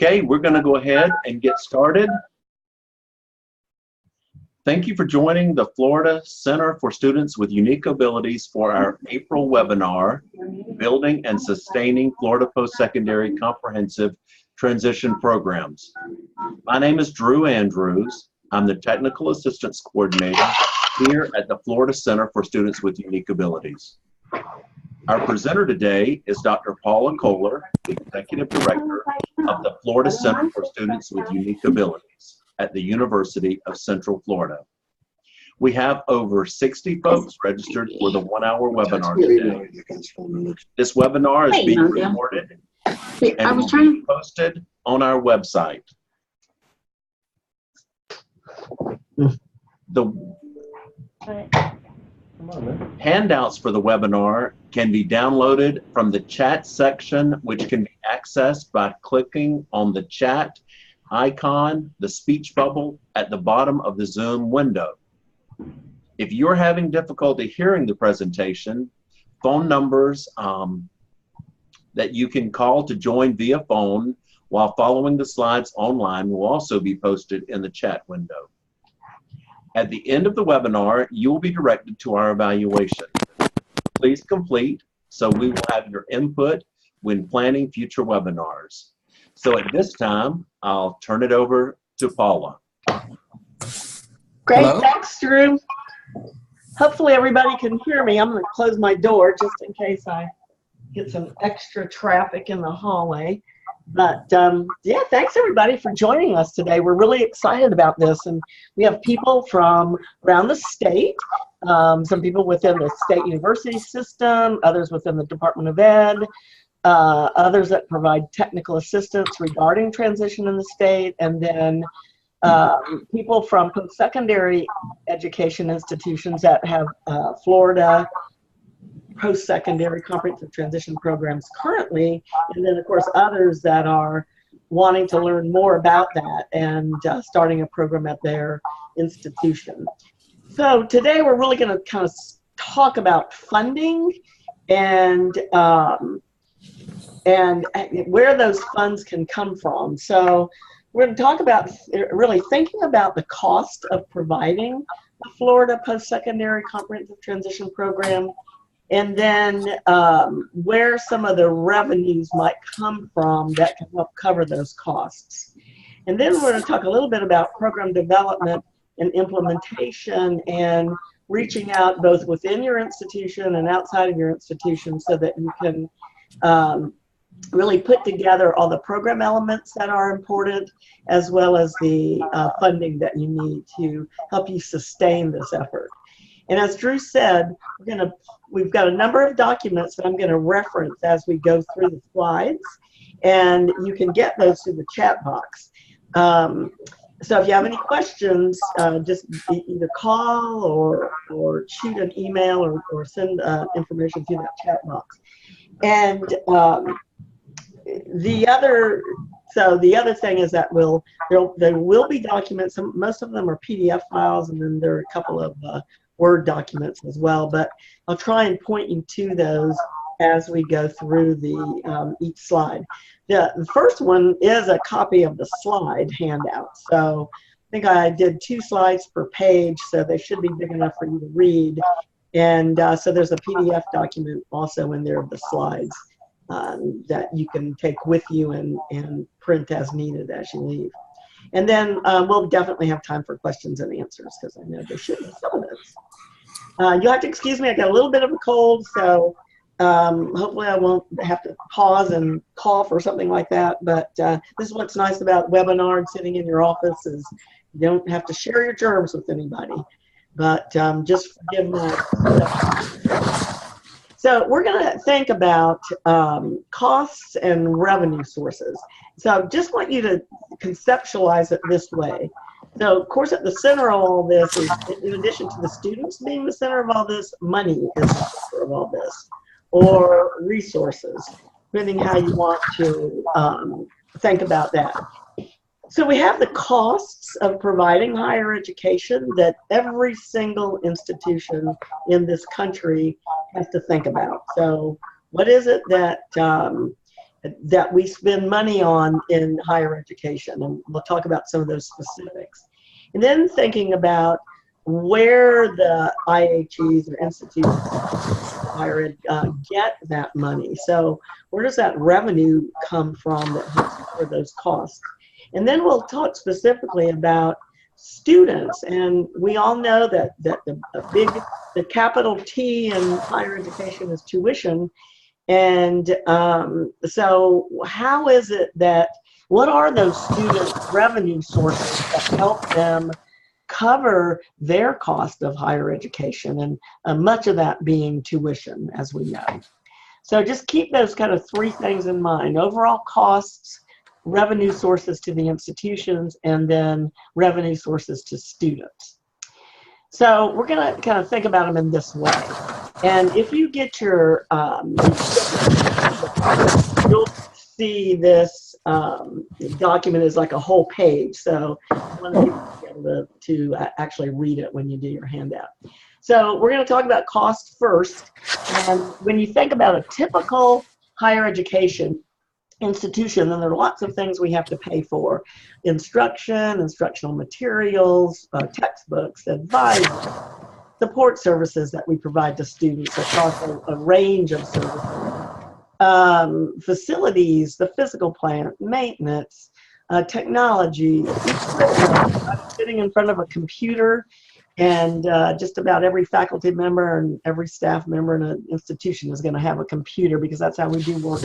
Okay, we're going to go ahead and get started. Thank you for joining the Florida Center for Students with Unique Abilities for our April webinar, Building and Sustaining Florida Postsecondary Comprehensive Transition Programs. My name is Drew Andrews. I'm the Technical Assistance Coordinator here at the Florida Center for Students with Unique Abilities. Our presenter today is Dr. Paula Kohler, the Executive Director of the Florida Center for Students with Unique Abilities at the University of Central Florida. We have over 60 folks registered for the 1-hour webinar today. This webinar is being recorded and will be posted on our website. The handouts for the webinar can be downloaded from the chat section, which can be accessed by clicking on the chat icon, the speech bubble at the bottom of the Zoom window. If you're having difficulty hearing the presentation, phone numbers that you can call to join via phone while following the slides online will also be posted in the chat window. At the end of the webinar, you will be directed to our evaluation. Please complete so we will have your input when planning future webinars. So at this time, I'll turn it over to Paula. Great, Hello? thanks, Drew. Hopefully everybody can hear me. I'm going to close my door just in case I get some extra traffic in the hallway. But yeah, thanks everybody for joining us today. We're really excited about this, and we have people from around the state, some people within the state university system, others within the Department of Ed, others that provide technical assistance regarding transition in the state, and then people from post-secondary education institutions that have Florida post-secondary comprehensive transition programs currently, and then of course others that are wanting to learn more about that and starting a program at their institution. So today we're really going to kind of talk about funding and where those funds can come from. So we're going to talk about really thinking about the cost of providing the Florida Post-Secondary Comprehensive Transition Program, and then where some of the revenues might come from that can help cover those costs. And then we're going to talk a little bit about program development and implementation and reaching out both within your institution and outside of your institution so that you can really put together all the program elements that are important, as well as the funding that you need to help you sustain this effort. And as Drew said, we've got a number of documents that I'm going to reference as we go through the slides, and you can get those through the chat box. So if you have any questions, just either call or shoot an email or send information through that chat box. And the other thing is that there will be documents. Most of them are PDF files, and then there are a couple of Word documents as well. But I'll try and point you to those as we go through the each slide. The first one is a copy of the slide handout. So I think I did 2 slides per page, so they should be big enough for you to read. And so there's a PDF document also in there of the slides that you can take with you and print as needed as you leave. And then we'll definitely have time for questions and answers, because I know there should be some of those. You'll have to excuse me, I got a little bit of a cold, so hopefully I won't have to pause and cough or something like that. But this is what's nice about webinar and sitting in your office, is you don't have to share your germs with anybody. But just forgive me. So we're going to think about costs and revenue sources. So I just want you to conceptualize it this way. So, of course, at the center of all this is, in addition to the students being the center of all this, money is the center of all this, or resources, depending how you want to think about that. So we have the costs of providing higher education that every single institution in this country has to think about. So what is it that that we spend money on in higher education, and we'll talk about some of those specifics. And then thinking about where the IHEs or institutes of higher ed get that money. So where does that revenue come from that helps cover those costs? And then we'll talk specifically about students, and we all know that the capital T in higher education is tuition. And so how is it that, what are those student revenue sources that help them cover their cost of higher education, and much of that being tuition, as we know. So just keep those kind of three things in mind: overall costs, revenue sources to the institutions, and then revenue sources to students. So we're going to kind of think about them in this way. And if you get your, you'll see this document is like a whole page. So I want you to be able to actually read it when you do your handout. So we're going to talk about cost first. And when you think about a typical higher education institution, then there are lots of things we have to pay for: instruction, instructional materials, textbooks, advice, support services that we provide to students across a range of services, facilities, the physical plant, maintenance, technology. I'm sitting in front of a computer, and just about every faculty member and every staff member in an institution is going to have a computer, because that's how we do work.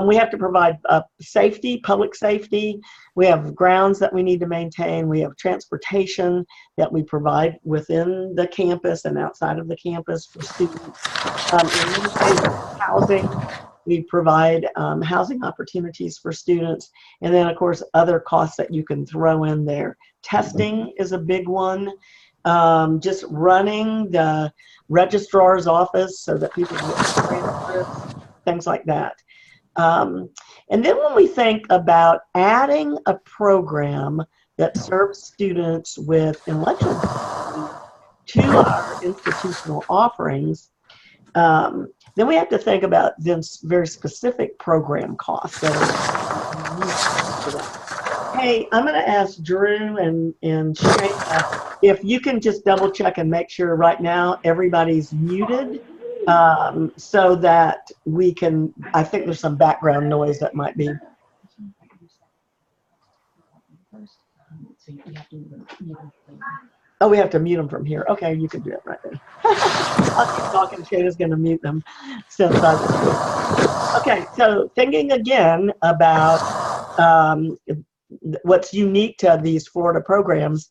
We have to provide safety, public safety. We have grounds that we need to maintain. We have transportation that we provide within the campus and outside of the campus for students. Housing, we provide housing opportunities for students. And then, of course, other costs that you can throw in there. Testing is a big one. Just running the registrar's office so that people get transcripts, things like that. And then when we think about adding a program that serves students with intellectual disabilities to our institutional offerings, then we have to think about then very specific program costs that are unique to that. Hey, I'm going to ask Drew and Shayna if you can just double check and make sure right now everybody's muted. So that we can, I think there's some background noise that might be. Oh, we have to mute them from here. Okay, you can do it right there. I'll keep talking. Shayna's going to mute them. Okay, so thinking again about what's unique to these Florida programs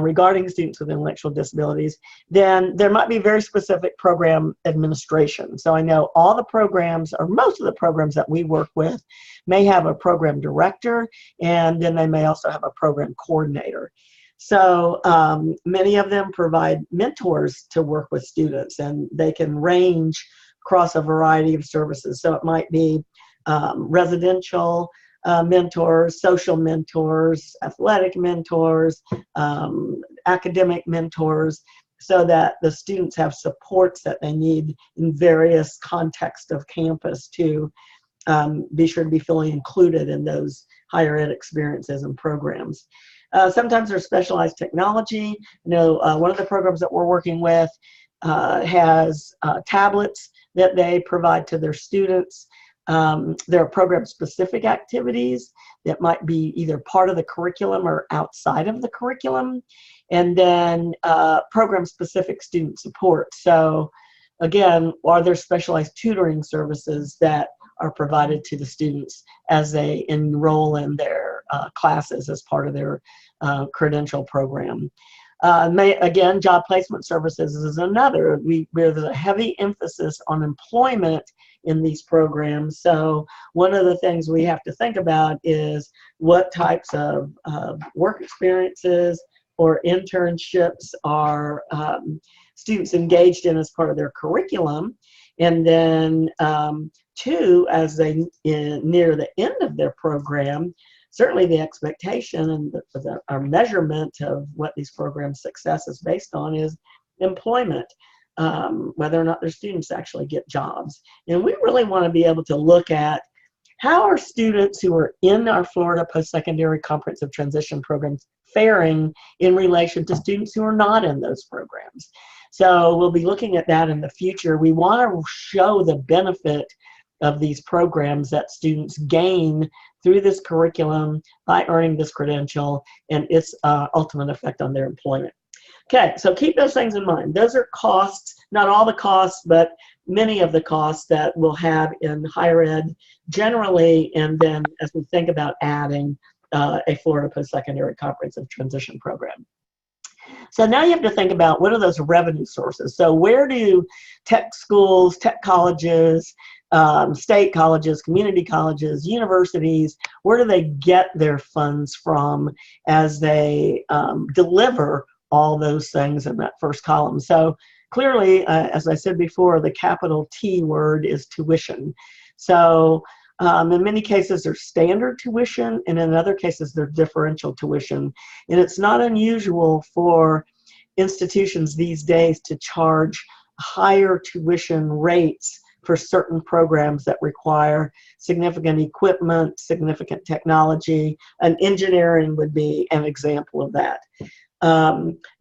regarding students with intellectual disabilities, then there might be very specific program administration. So I know all the programs, or most of the programs that we work with, may have a program director, and then they may also have a program coordinator. So many of them provide mentors to work with students, and they can range across a variety of services. So it might be residential mentors, social mentors, athletic mentors, academic mentors, so that the students have supports that they need in various contexts of campus to be sure to be fully included in those higher ed experiences and programs. Sometimes there's specialized technology. You know, one of the programs that we're working with has tablets that they provide to their students. There are program-specific activities that might be either part of the curriculum or outside of the curriculum, and then program-specific student support. So again, are there specialized tutoring services that are provided to the students as they enroll in their classes as part of their credential program? Again, job placement services is another. There's a heavy emphasis on employment in these programs. So one of the things we have to think about is what types of work experiences or internships are students engaged in as part of their curriculum. And then two, as they near the end of their program, certainly the expectation and our measurement of what these programs' success is based on is employment. whether or not their students actually get jobs. And we really want to be able to look at how are students who are in our Florida Post-Secondary Comprehensive Transition programs faring in relation to students who are not in those programs. So we'll be looking at that in the future. We want to show the benefit of these programs that students gain through this curriculum by earning this credential and its ultimate effect on their employment. Okay, so keep those things in mind. Those are costs, not all the costs, but many of the costs that we'll have in higher ed generally, and then as we think about adding a Florida Post-Secondary Comprehensive Transition program. So now you have to think about what are those revenue sources. So where do tech schools, tech colleges, state colleges, community colleges, universities, where do they get their funds from as they deliver all those things in that first column? So clearly, as I said before, the capital T word is tuition. So in many cases, there's standard tuition, and in other cases, there's differential tuition. And it's not unusual for institutions these days to charge higher tuition rates for certain programs that require significant equipment, significant technology, and engineering would be an example of that.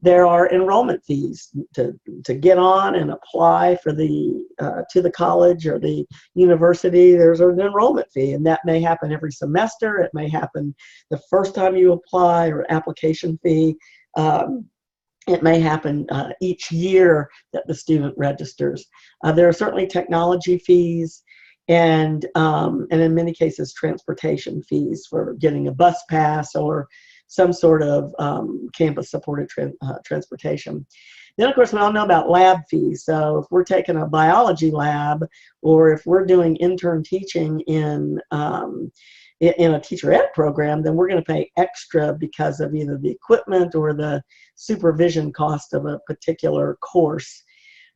There are enrollment fees to get on and apply for the to the college or the university. There's an enrollment fee, and that may happen every semester. It may happen the first time you apply, or application fee. It may happen each year that the student registers. There are certainly technology fees, and in many cases transportation fees for getting a bus pass or some sort of campus-supported transportation. Then, of course, we all know about lab fees. So if we're taking a biology lab, or if we're doing intern teaching in a teacher ed program, then we're going to pay extra because of either the equipment or the supervision cost of a particular course.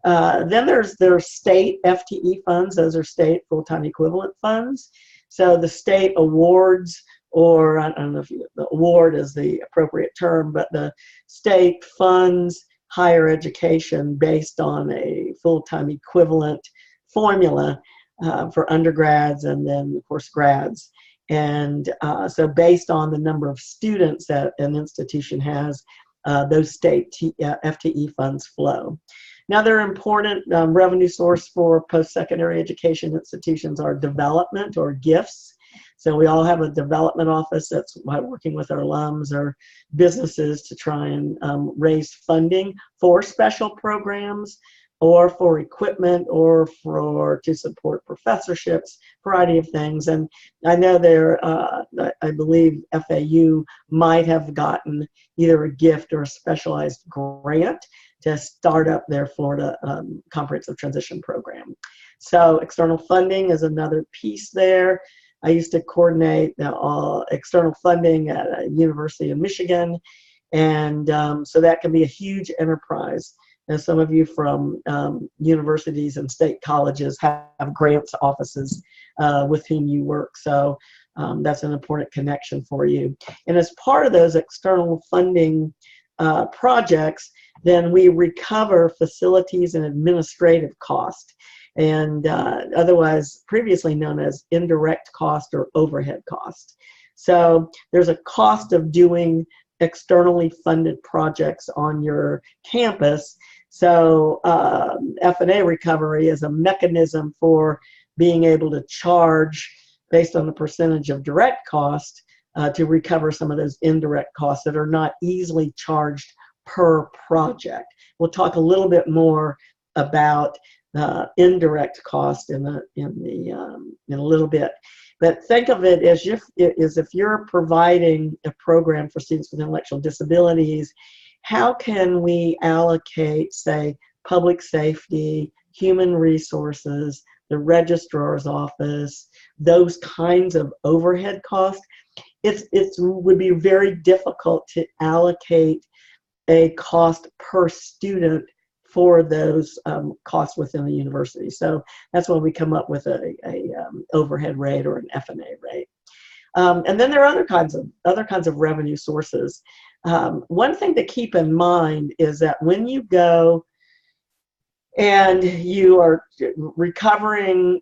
Then there's state FTE funds. Those are state full-time equivalent funds. So the state awards, or I don't know if the award is the appropriate term, but the state funds higher education based on a full-time equivalent formula for undergrads and then, of course, grads. And so based on the number of students that an institution has, those state FTE funds flow. Now, they're important revenue source for post-secondary education institutions are development or gifts. So we all have a development office that's working with our alums or businesses to try and raise funding for special programs or for equipment or to support professorships, variety of things. And I know I believe FAU might have gotten either a gift or a specialized grant to start up their Florida Comprehensive Transition program. So external funding is another piece there. I used to coordinate external funding at a University of Michigan, and so that can be a huge enterprise. And some of you from universities and state colleges have grants offices with whom you work, so that's an important connection for you. And as part of those external funding projects, then we recover facilities and administrative cost, and otherwise previously known as indirect cost or overhead cost. So there's a cost of doing externally funded projects on your campus. So F&A recovery is a mechanism for being able to charge based on the percentage of direct cost to recover some of those indirect costs that are not easily charged per project. We'll talk a little bit more about indirect cost in a little bit, but think of it as if you're providing a program for students with intellectual disabilities. How can we allocate, say, public safety, human resources, the registrar's office, those kinds of overhead costs? It would be very difficult to allocate a cost per student for those costs within the university. So that's when we come up with a overhead rate or an F&A rate. And then there are other kinds of revenue sources. One thing to keep in mind is that when you go and you are recovering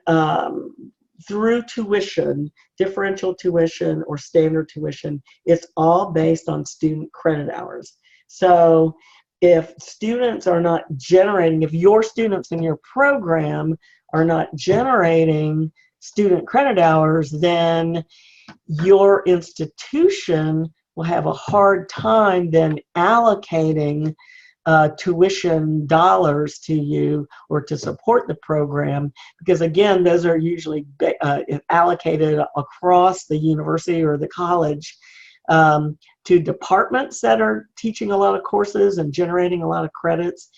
through tuition, differential tuition or standard tuition. It's all based on student credit hours. So if students are not generating, if your students in your program are not generating student credit hours, then your institution will have a hard time then allocating tuition dollars to you or to support the program, because again, those are usually allocated across the university or the college to departments that are teaching a lot of courses and generating a lot of credits,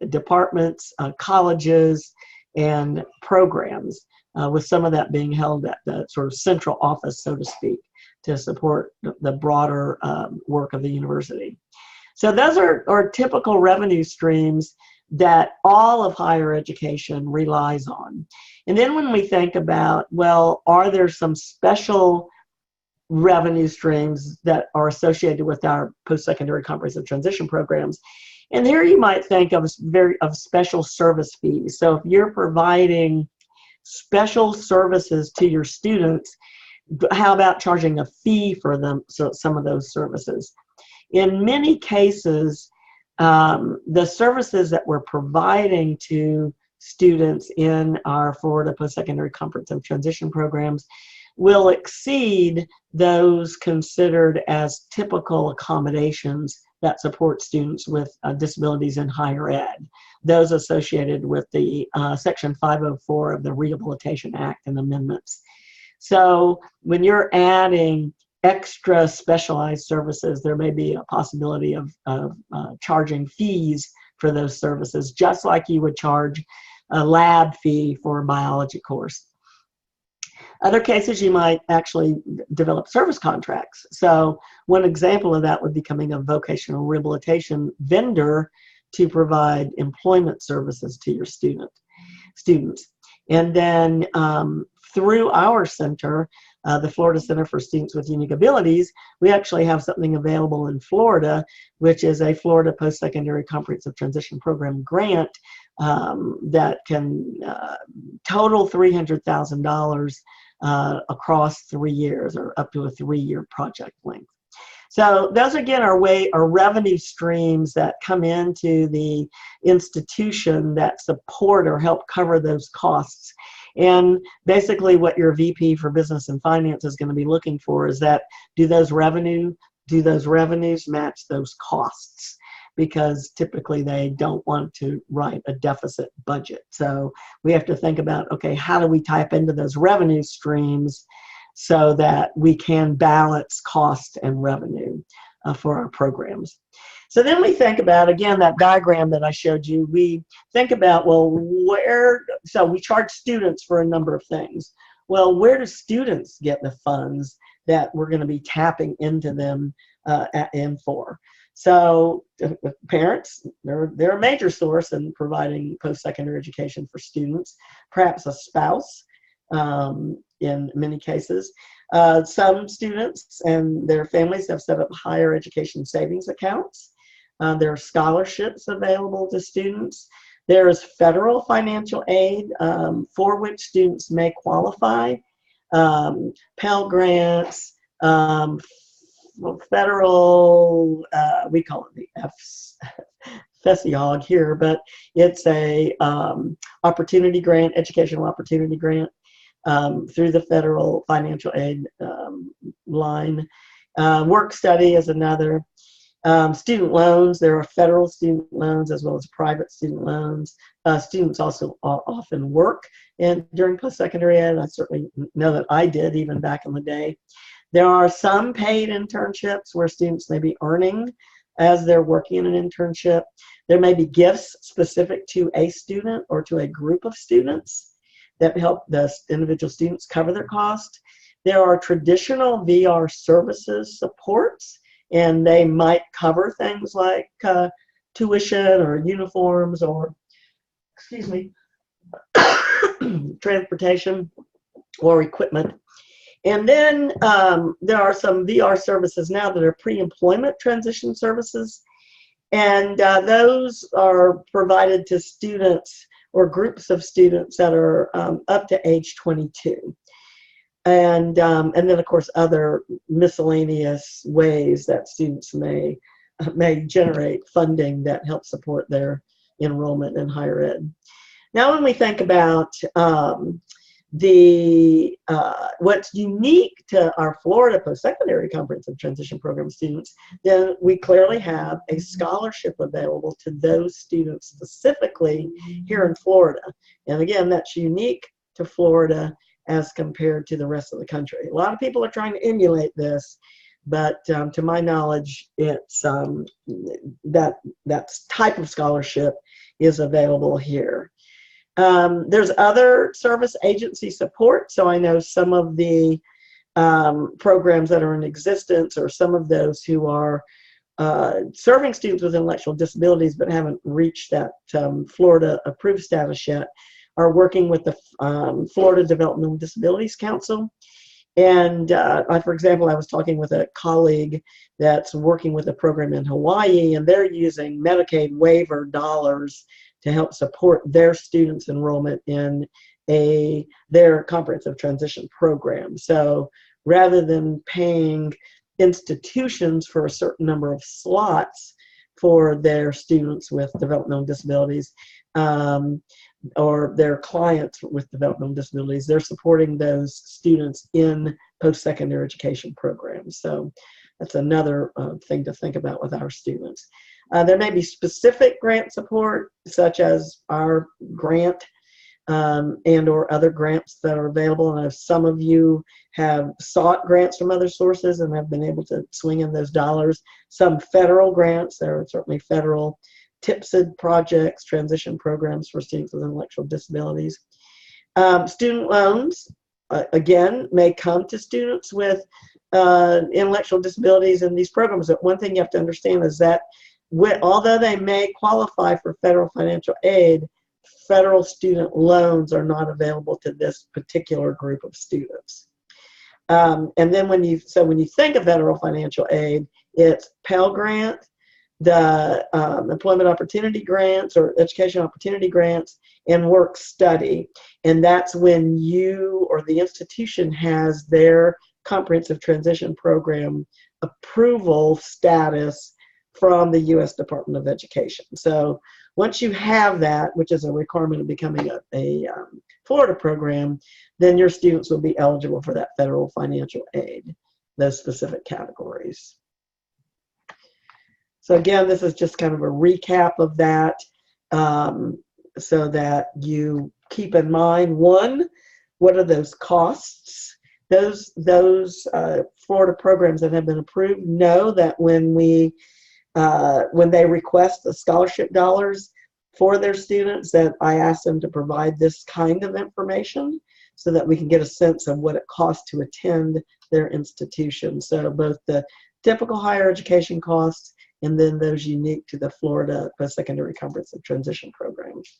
departments, colleges, and programs, with some of that being held at the sort of central office, so to speak, to support the broader work of the university. So those are typical revenue streams that all of higher education relies on. And then when we think about, well, are there some special revenue streams that are associated with our post-secondary comprehensive transition programs? And here you might think of special service fees. So if you're providing special services to your students, how about charging a fee for them, so some of those services? In many cases, the services that we're providing to students in our Florida Post-Secondary Comprehensive Transition programs will exceed those considered as typical accommodations that support students with disabilities in higher ed, those associated with the Section 504 of the Rehabilitation Act and amendments. So when you're adding extra specialized services, there may be a possibility of charging fees for those services, just like you would charge a lab fee for a biology course. Other cases, you might actually develop service contracts. So one example of that would be becoming a vocational rehabilitation vendor to provide employment services to your students. And then through our center, the Florida Center for Students with Unique Abilities, we actually have something available in Florida, which is a Florida Post-Secondary Comprehensive Transition Program grant that can total $300,000 across 3 years, or up to a 3-year project length. So those, again, are revenue streams that come into the institution that support or help cover those costs. And basically what your VP for Business and Finance is going to be looking for is that, do those revenues match those costs? Because typically they don't want to write a deficit budget. So we have to think about, okay, how do we tap into those revenue streams so that we can balance cost and revenue for our programs? So then we think about, again, that diagram that I showed you. We think about, well, so we charge students for a number of things. Well, where do students get the funds that we're going to be tapping into them for? So parents, they're a major source in providing post-secondary education for students, perhaps a spouse in many cases. Some students and their families have set up higher education savings accounts. There are scholarships available to students. There is federal financial aid for which students may qualify. Pell Grants, federal, we call it the FPCTPs here, but it's a opportunity grant, educational opportunity grant through the federal financial aid line. Work study is another. Student loans, there are federal student loans as well as private student loans. Students also often work during post-secondary ed. I certainly know that I did even back in the day. There are some paid internships where students may be earning as they're working in an internship. There may be gifts specific to a student or to a group of students that help the individual students cover their cost. There are traditional VR services supports, and they might cover things like tuition or uniforms or, excuse me, transportation or equipment. And then there are some VR services now that are pre-employment transition services. And those are provided to students or groups of students that are up to age 22. And then, of course, other miscellaneous ways that students may generate funding that help support their enrollment in higher ed. Now, when we think about what's unique to our Florida Postsecondary Comprehensive Transition Program students, then we clearly have a scholarship available to those students specifically here in Florida. And again, that's unique to Florida as compared to the rest of the country. A lot of people are trying to emulate this, but to my knowledge, it's that type of scholarship is available here. There's other service agency support. So I know some of the programs that are in existence, or some of those who are serving students with intellectual disabilities but haven't reached that Florida approved status yet, are working with the Florida Developmental Disabilities Council. And for example, I was talking with a colleague that's working with a program in Hawaii, and they're using Medicaid waiver dollars to help support their students' enrollment in their comprehensive transition program. So rather than paying institutions for a certain number of slots for their students with developmental disabilities, or their clients with developmental disabilities, they're supporting those students in post-secondary education programs. So that's another thing to think about with our students. There may be specific grant support, such as our grant and or other grants that are available. And if some of you have sought grants from other sources and have been able to swing in those dollars, some federal grants, there are certainly federal TIPSID projects, transition programs for students with intellectual disabilities. Student loans, again, may come to students with intellectual disabilities in these programs. But one thing you have to understand is that although they may qualify for federal financial aid, federal student loans are not available to this particular group of students. And then when you think of federal financial aid, it's Pell Grant, the employment opportunity grants or education opportunity grants, and work study. And that's when you or the institution has their comprehensive transition program approval status from the U.S. Department of Education. So once you have that, which is a requirement of becoming a Florida program, then your students will be eligible for that federal financial aid, those specific categories. So again, this is just kind of a recap of that, so that you keep in mind, one, what are those costs? Those Florida programs that have been approved know that when they request the scholarship dollars for their students, that I ask them to provide this kind of information so that we can get a sense of what it costs to attend their institution. So both the typical higher education costs and then those unique to the Florida Postsecondary Comprehensive Transition Programs.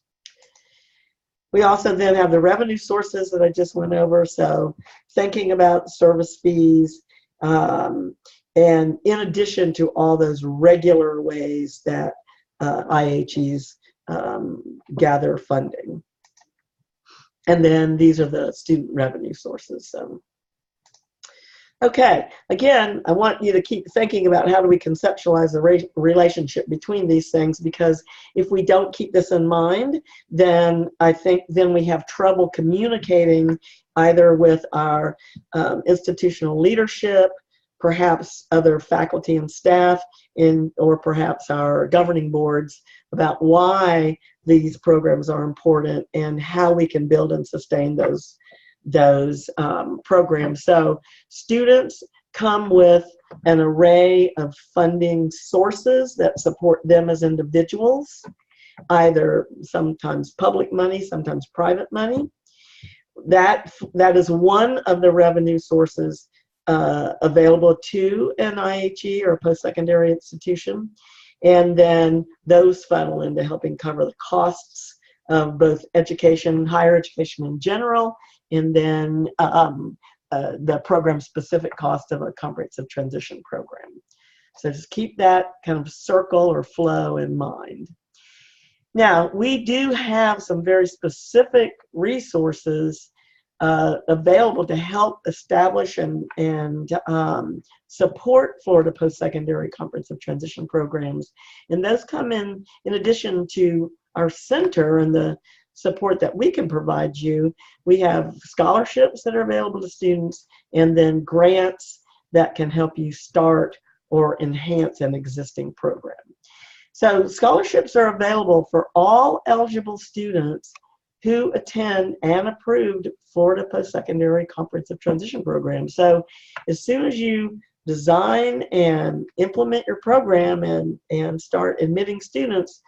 We also then have the revenue sources that I just went over. So thinking about service fees, and in addition to all those regular ways that IHEs gather funding. And then these are the student revenue sources. So. Okay, again, I want you to keep thinking about how do we conceptualize the relationship between these things, because if we don't keep this in mind, then I think then we have trouble communicating either with our institutional leadership, perhaps other faculty and staff, or perhaps our governing boards about why these programs are important and how we can build and sustain those programs. So students come with an array of funding sources that support them as individuals, either sometimes public money, sometimes private money. That is one of the revenue sources available to an IHE or a post-secondary institution. And then those funnel into helping cover the costs of both education, higher education in general, and then the program-specific cost of a comprehensive transition program. So just keep that kind of circle or flow in mind. Now, we do have some very specific resources available to help establish and support Florida Post-Secondary Comprehensive Transition Programs. And those come in addition to our center and the support that we can provide you. We have scholarships that are available to students, and then grants that can help you start or enhance an existing program. So scholarships are available for all eligible students who attend an approved Florida Post-Secondary Comprehensive Transition Program. So as soon as you design and implement your program and start admitting students,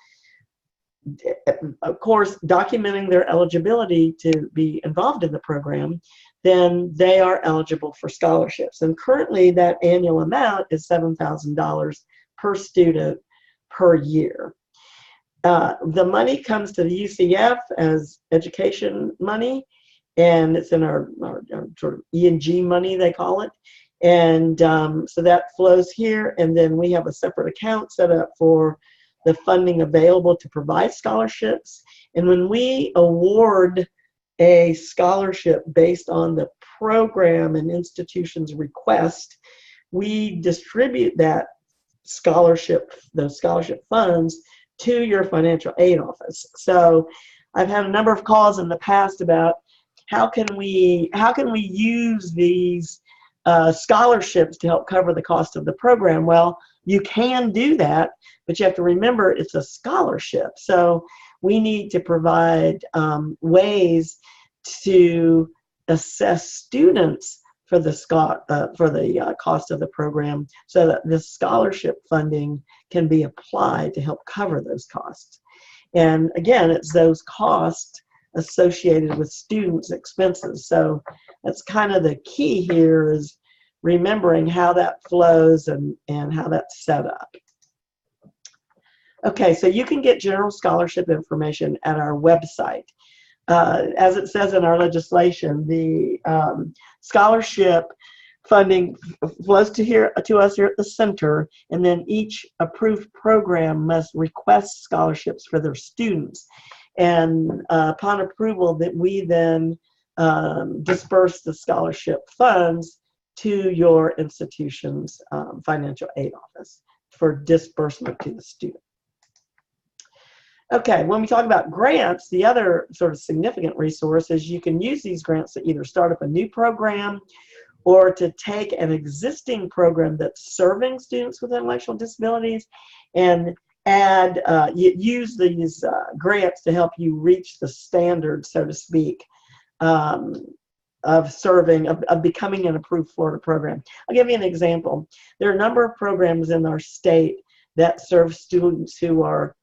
of course, documenting their eligibility to be involved in the program, then they are eligible for scholarships. And currently that annual amount is $7,000 per student per year. The money comes to the UCF as education money, and it's in our sort of E&G money, they call it. And so that flows here, and then we have a separate account set up for the funding available to provide scholarships. And when we award a scholarship based on the program and institution's request, we distribute that scholarship, those scholarship funds, to your financial aid office. So I've had a number of calls in the past about how can we use these scholarships to help cover the cost of the program. Well, you can do that, but you have to remember it's a scholarship. So we need to provide ways to assess students for the cost of the program, so that this scholarship funding can be applied to help cover those costs. And again, it's those costs associated with students' expenses. So that's kind of the key here, is remembering how that flows and how that's set up. Okay, so you can get general scholarship information at our website. As it says in our legislation, the scholarship funding flows to us here at the center, and then each approved program must request scholarships for their students. And upon approval, that we then disperse the scholarship funds to your institution's financial aid office for disbursement to the student. Okay, when we talk about grants, the other sort of significant resource is you can use these grants to either start up a new program or to take an existing program that's serving students with intellectual disabilities and use these grants to help you reach the standard, so to speak, of becoming an approved Florida program. I'll give you an example. There are a number of programs in our state that serve students who are,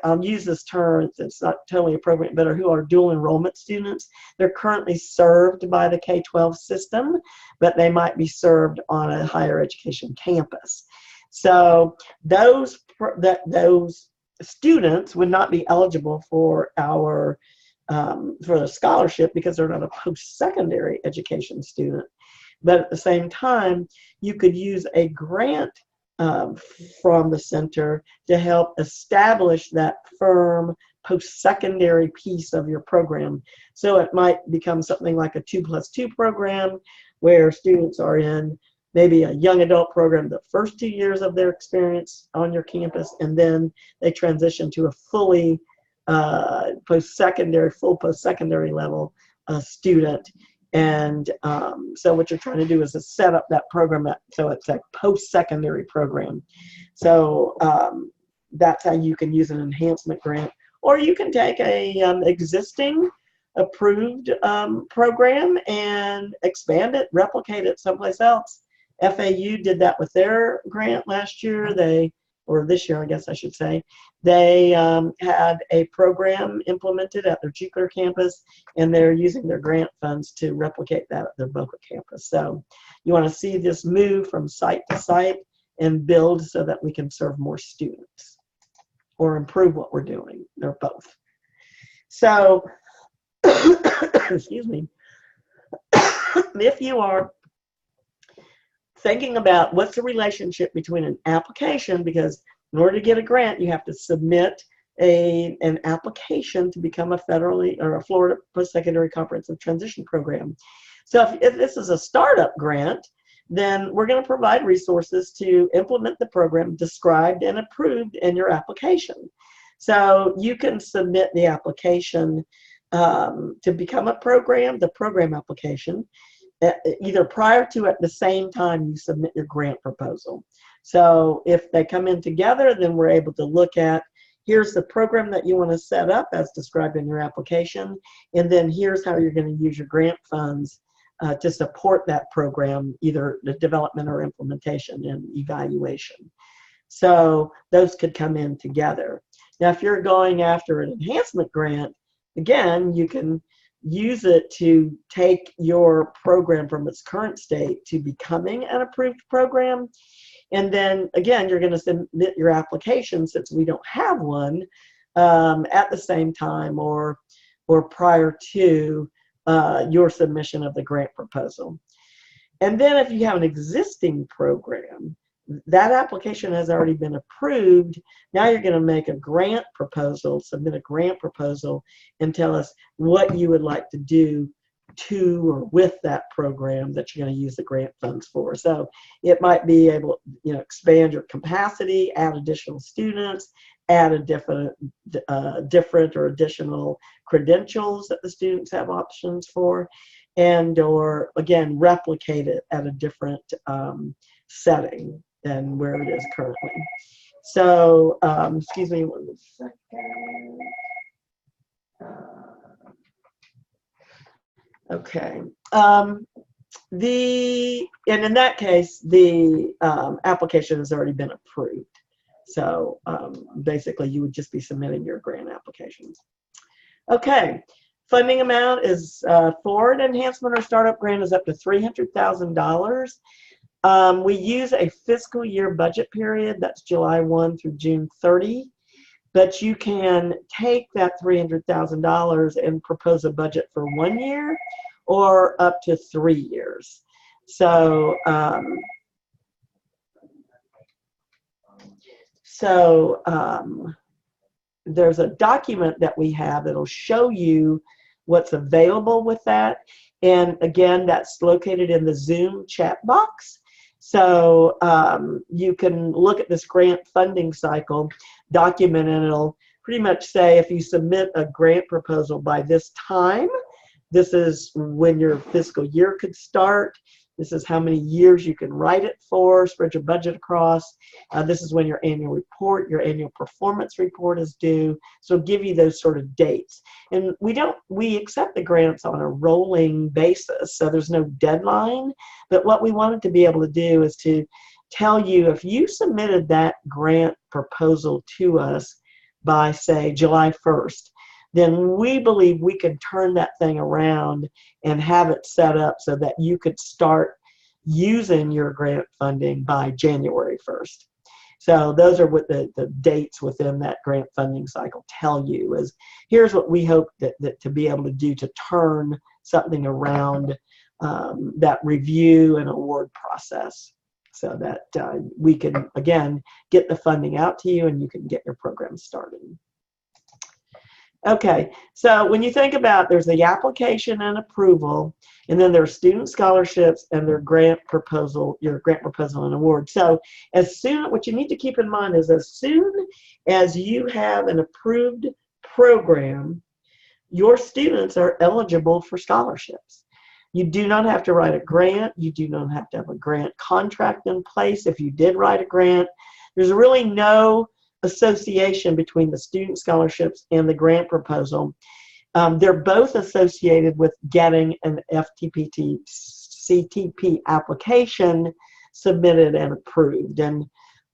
I'll use this term, it's not totally appropriate, but who are dual enrollment students. They're currently served by the K-12 system, but they might be served on a higher education campus. So those students would not be eligible for our for the scholarship because they're not a post-secondary education student. But at the same time, you could use a grant from the center to help establish that firm post-secondary piece of your program. So it might become something like a 2+2 program, where students are in maybe a young adult program the first 2 years of their experience on your campus, and then they transition to a fully post-secondary, full post-secondary level student. And so what you're trying to do is to set up that program so it's a post-secondary program. So that's how you can use an enhancement grant. Or you can take a existing approved program and expand it, replicate it someplace else. FAU did that with their grant last year. Or this year, I guess I should say, they had a program implemented at their Jupiter campus, and they're using their grant funds to replicate that at their Boca campus. So you want to see this move from site to site and build so that we can serve more students or improve what we're doing. They're both. So, excuse me, if you are thinking about what's the relationship between an application, because in order to get a grant, you have to submit an application to become a federally or a Florida Post-Secondary Comprehensive Transition Program. So if this is a startup grant, then we're going to provide resources to implement the program described and approved in your application. So you can submit the application to become a program, the program application, either prior to at the same time you submit your grant proposal. So if they come in together, then we're able to look at, here's the program that you want to set up as described in your application, and then here's how you're going to use your grant funds to support that program, either the development or implementation and evaluation. So those could come in together. Now, if you're going after an enhancement grant, again, you can use it to take your program from its current state to becoming an approved program. And then, again, you're going to submit your application, since we don't have one, at the same time or prior to your submission of the grant proposal. And then if you have an existing program, that application has already been approved. Now you're going to make a grant proposal, submit a grant proposal, and tell us what you would like to do to or with that program that you're going to use the grant funds for. So it might be able to, expand your capacity, add additional students, add a different or additional credentials that the students have options for, and or again replicate it at a different setting than where it is currently. So excuse me 1 second. Okay. And in that case, the application has already been approved. So basically, you would just be submitting your grant applications. Okay. Funding amount is for an enhancement or startup grant is up to $300,000. We use a fiscal year budget period. That's July 1 through June 30. But you can take that $300,000 and propose a budget for 1 year or up to 3 years. So, there's a document that we have that'll show you what's available with that. And again, that's located in the Zoom chat box. So you can look at this grant funding cycle document, and it'll pretty much say if you submit a grant proposal by this time, this is when your fiscal year could start. This is how many years you can write it for, spread your budget across. This is when your annual report, your annual performance report is due. So give you those sort of dates. And we accept the grants on a rolling basis, so there's no deadline. But what we wanted to be able to do is to tell you if you submitted that grant proposal to us by, say, July 1st, then we believe we can turn that thing around and have it set up so that you could start using your grant funding by January 1st. So those are what the dates within that grant funding cycle tell you, is here's what we hope that to be able to do to turn something around that review and award process, so that we can, again, get the funding out to you and you can get your program started. Okay, so when you think about, there's the application and approval, and then there's student scholarships and their grant proposal, your grant proposal and award. So what you need to keep in mind is as soon as you have an approved program, your students are eligible for scholarships. You do not have to write a grant. You do not have to have a grant contract in place. If you did write a grant, there's really no association between the student scholarships and the grant proposal. They're both associated with getting an FPCTP application submitted and approved. And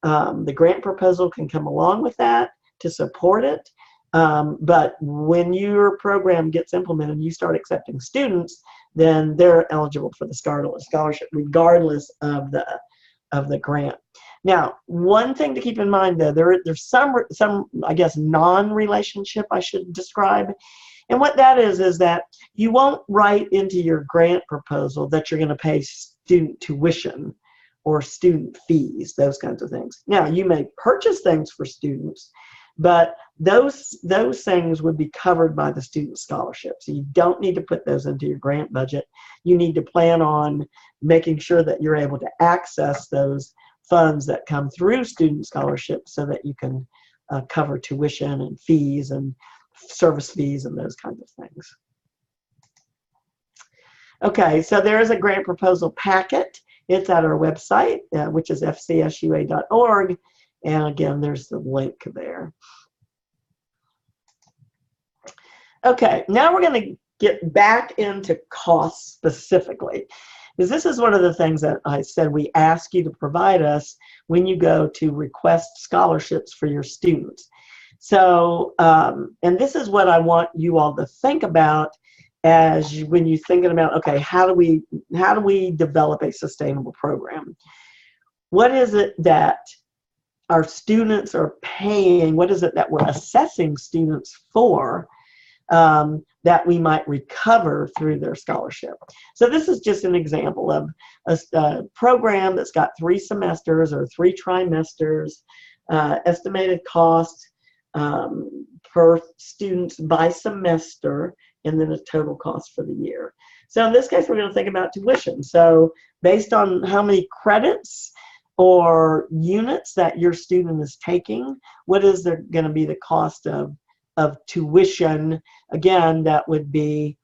the grant proposal can come along with that to support it. But when your program gets implemented and you start accepting students, then they're eligible for the scholarship regardless of the grant. Now, one thing to keep in mind, though, there's some I guess non-relationship I should describe, and what that is that you won't write into your grant proposal that you're going to pay student tuition or student fees, those kinds of things. Now, you may purchase things for students, but those things would be covered by the student scholarship. So you don't need to put those into your grant budget. You need to plan on making sure that you're able to access those funds that come through student scholarships so that you can cover tuition and fees and service fees and those kinds of things. Okay, so there is a grant proposal packet. It's at our website, which is fcsua.org. And again, there's the link there. Okay, now we're going to get back into costs specifically, because this is one of the things that I said we ask you to provide us when you go to request scholarships for your students. So, and this is what I want you all to think about when you're thinking about, okay, how do we develop a sustainable program? What is it that our students are paying? What is it that we're assessing students for that we might recover through their scholarship? So this is just an example of a program that's got 3 semesters or 3 trimesters, estimated cost per student by semester, and then a total cost for the year. So in this case, we're going to think about tuition. So based on how many credits or units that your student is taking, what is going to be the cost of tuition? Again, that would be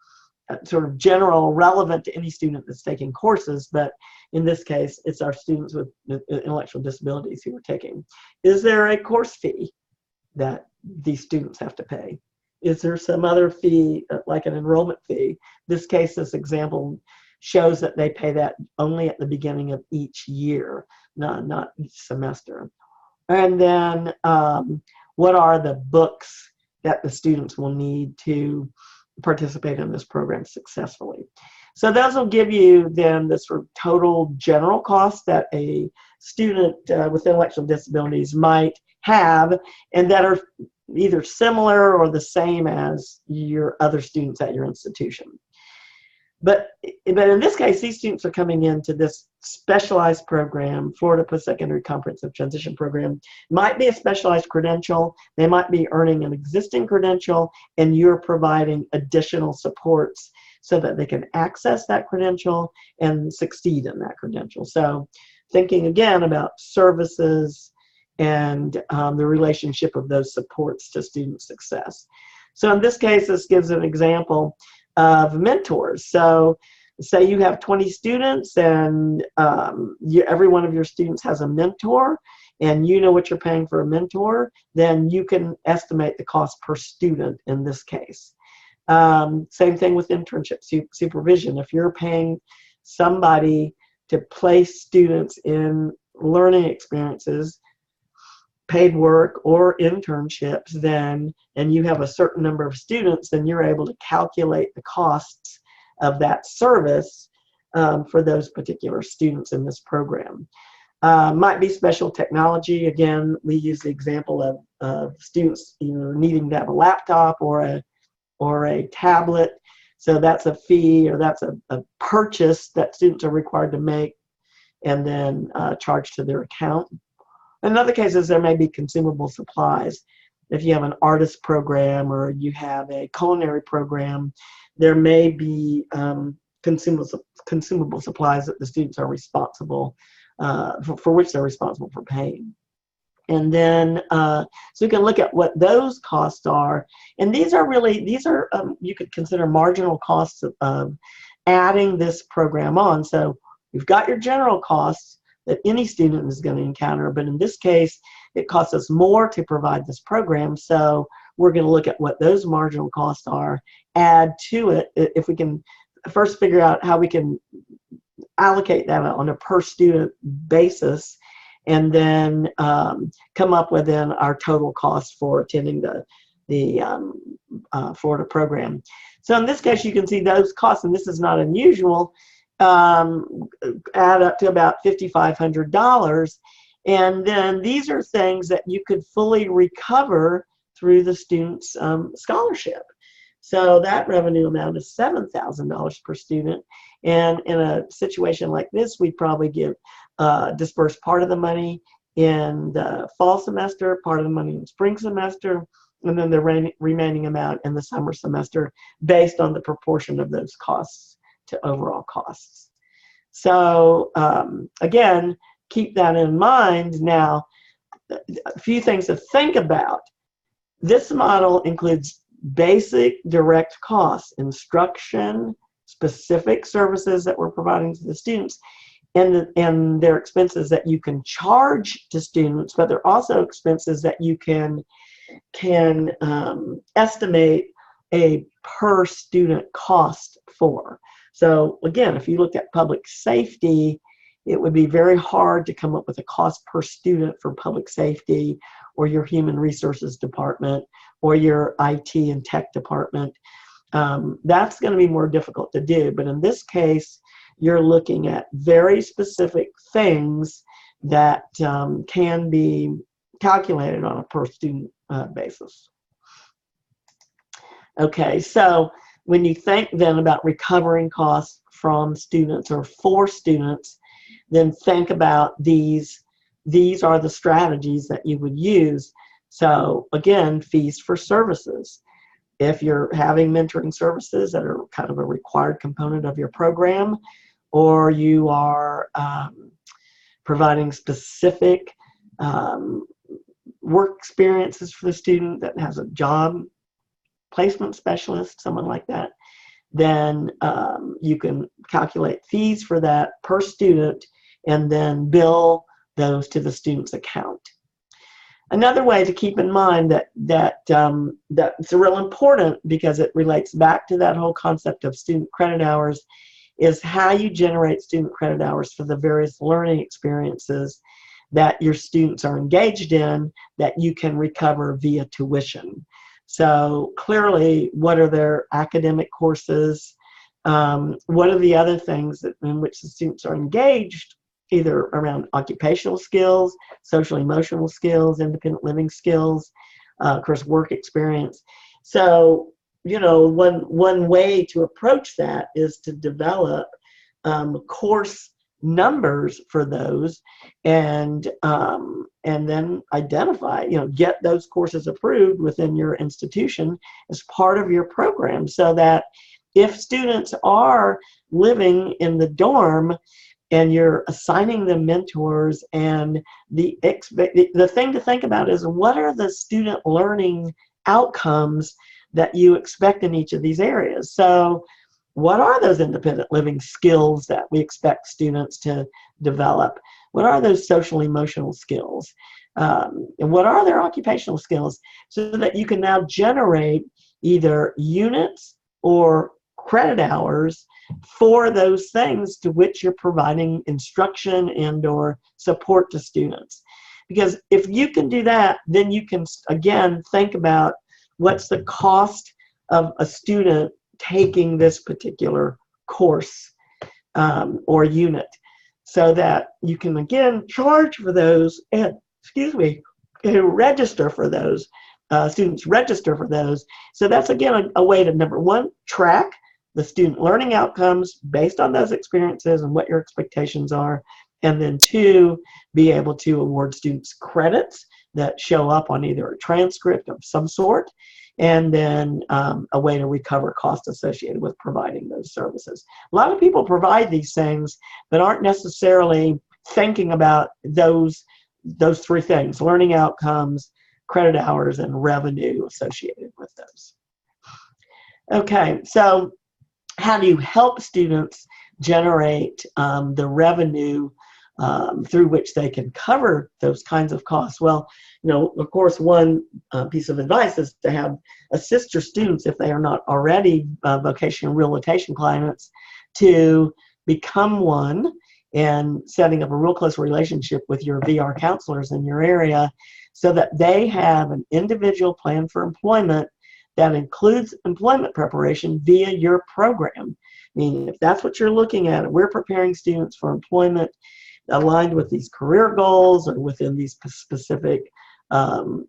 sort of general, relevant to any student that's taking courses, but in this case, it's our students with intellectual disabilities who are taking. Is there a course fee that these students have to pay? Is there some other fee, like an enrollment fee? This case, this example shows that they pay that only at the beginning of each year, not each semester. And then what are the books that the students will need to participate in this program successfully? So those will give you then the sort of total general cost that a student with intellectual disabilities might have, and that are either similar or the same as your other students at your institution. But in this case, these students are coming into this specialized program, Florida Postsecondary Comprehensive Transition Program. Might be a specialized credential. They might be earning an existing credential, and you're providing additional supports so that they can access that credential and succeed in that credential. So thinking again about services and the relationship of those supports to student success. So in this case, this gives an example of mentors. So say you have 20 students and every one of your students has a mentor, and you know what you're paying for a mentor, then you can estimate the cost per student in this case. Same thing with internship supervision. If you're paying somebody to place students in learning experiences, paid work or internships, then, and you have a certain number of students, then you're able to calculate the costs of that service for those particular students in this program. Might be special technology. Again, we use the example of students either needing to have a laptop or a tablet. So that's a fee, or that's a purchase that students are required to make and then charge to their account. In other cases, there may be consumable supplies. If you have an artist program or you have a culinary program, there may be consumable supplies that the students are responsible, for which they're responsible for paying. And then, so you can look at what those costs are. And these are you could consider marginal costs of adding this program on. So you've got your general costs that any student is going to encounter, but in this case, it costs us more to provide this program. So we're going to look at what those marginal costs are, add to it, if we can first figure out how we can allocate that on a per student basis, and then come up with then our total cost for attending the Florida program. So in this case, you can see those costs, and this is not unusual, add up to about $5,500. And then these are things that you could fully recover through the student's scholarship. So that revenue amount is $7,000 per student. And in a situation like this, we'd probably disperse part of the money in the fall semester, part of the money in the spring semester, and then the remaining amount in the summer semester based on the proportion of those costs to overall costs. So again, keep that in mind. Now, a few things to think about. This model includes basic direct costs, instruction, specific services that we're providing to the students, and their expenses that you can charge to students, but they're also expenses that you can estimate a per student cost for. So again, if you look at public safety, it would be very hard to come up with a cost per student for public safety or your human resources department or your IT and tech department. That's going to be more difficult to do. But in this case, you're looking at very specific things that can be calculated on a per student basis. Okay, so when you think then about recovering costs from students or for students, then think about these are the strategies that you would use. So again, fees for services. If you're having mentoring services that are kind of a required component of your program, or you are providing specific work experiences for the student that has a job placement specialist, someone like that, then you can calculate fees for that per student and then bill those to the student's account. Another way to keep in mind that's real important because it relates back to that whole concept of student credit hours is how you generate student credit hours for the various learning experiences that your students are engaged in that you can recover via tuition. So clearly, what are their academic courses? What are the other things in which the students are engaged, either around occupational skills, social emotional skills, independent living skills, of course, work experience. So, one way to approach that is to develop course numbers for those and then identify, get those courses approved within your institution as part of your program so that if students are living in the dorm and you're assigning them mentors, and the thing to think about is what are the student learning outcomes that you expect in each of these areas. So what are those independent living skills that we expect students to develop? What are those social emotional skills? And what are their occupational skills? So that you can now generate either units or credit hours for those things to which you're providing instruction and or support to students. Because if you can do that, then you can, again, think about what's the cost of a student taking this particular course or unit, so that you can again charge for those and register for those students register for those. So that's again a way to, number one, track the student learning outcomes based on those experiences and what your expectations are, and then two, be able to award students credits that show up on either a transcript of some sort, and then a way to recover costs associated with providing those services. A lot of people provide these things but aren't necessarily thinking about those three things: learning outcomes, credit hours, and revenue associated with those. Okay, so how do you help students generate the revenue through which they can cover those kinds of costs? Well, of course, one piece of advice is to assist your students, if they are not already vocational rehabilitation clients, to become one, and setting up a real close relationship with your VR counselors in your area so that they have an individual plan for employment that includes employment preparation via your program. Meaning, if that's what you're looking at, we're preparing students for employment aligned with these career goals or within these specific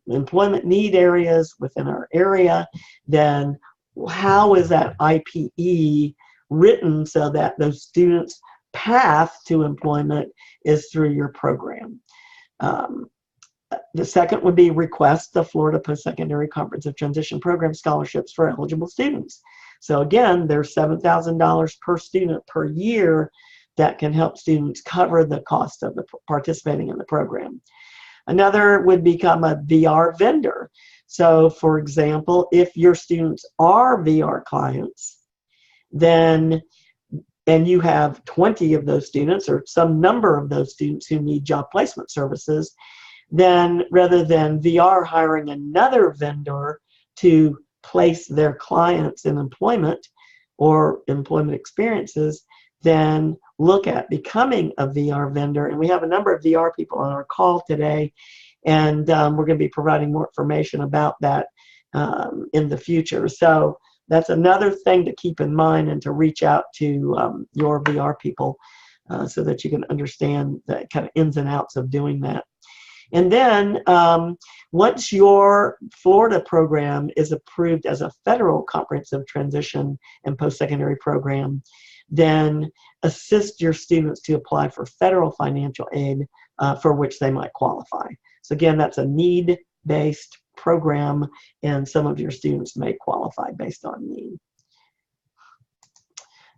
employment need areas within our area, then how is that IPE written so that those students' path to employment is through your program. The second would be request the Florida Postsecondary Comprehensive Transition Program scholarships for eligible students. So again, there's $7,000 per student per year that can help students cover the cost of participating in the program. Another would become a VR vendor. So for example, if your students are VR clients, then, and you have 20 of those students or some number of those students who need job placement services, then rather than VR hiring another vendor to place their clients in employment or employment experiences, then look at becoming a VR vendor. And we have a number of VR people on our call today, and we're going to be providing more information about that in the future. So that's another thing to keep in mind and to reach out to your VR people so that you can understand the kind of ins and outs of doing that. And then once your Florida program is approved as a federal comprehensive transition and post-secondary program, then assist your students to apply for federal financial aid for which they might qualify. So again, that's a need-based program, and some of your students may qualify based on need.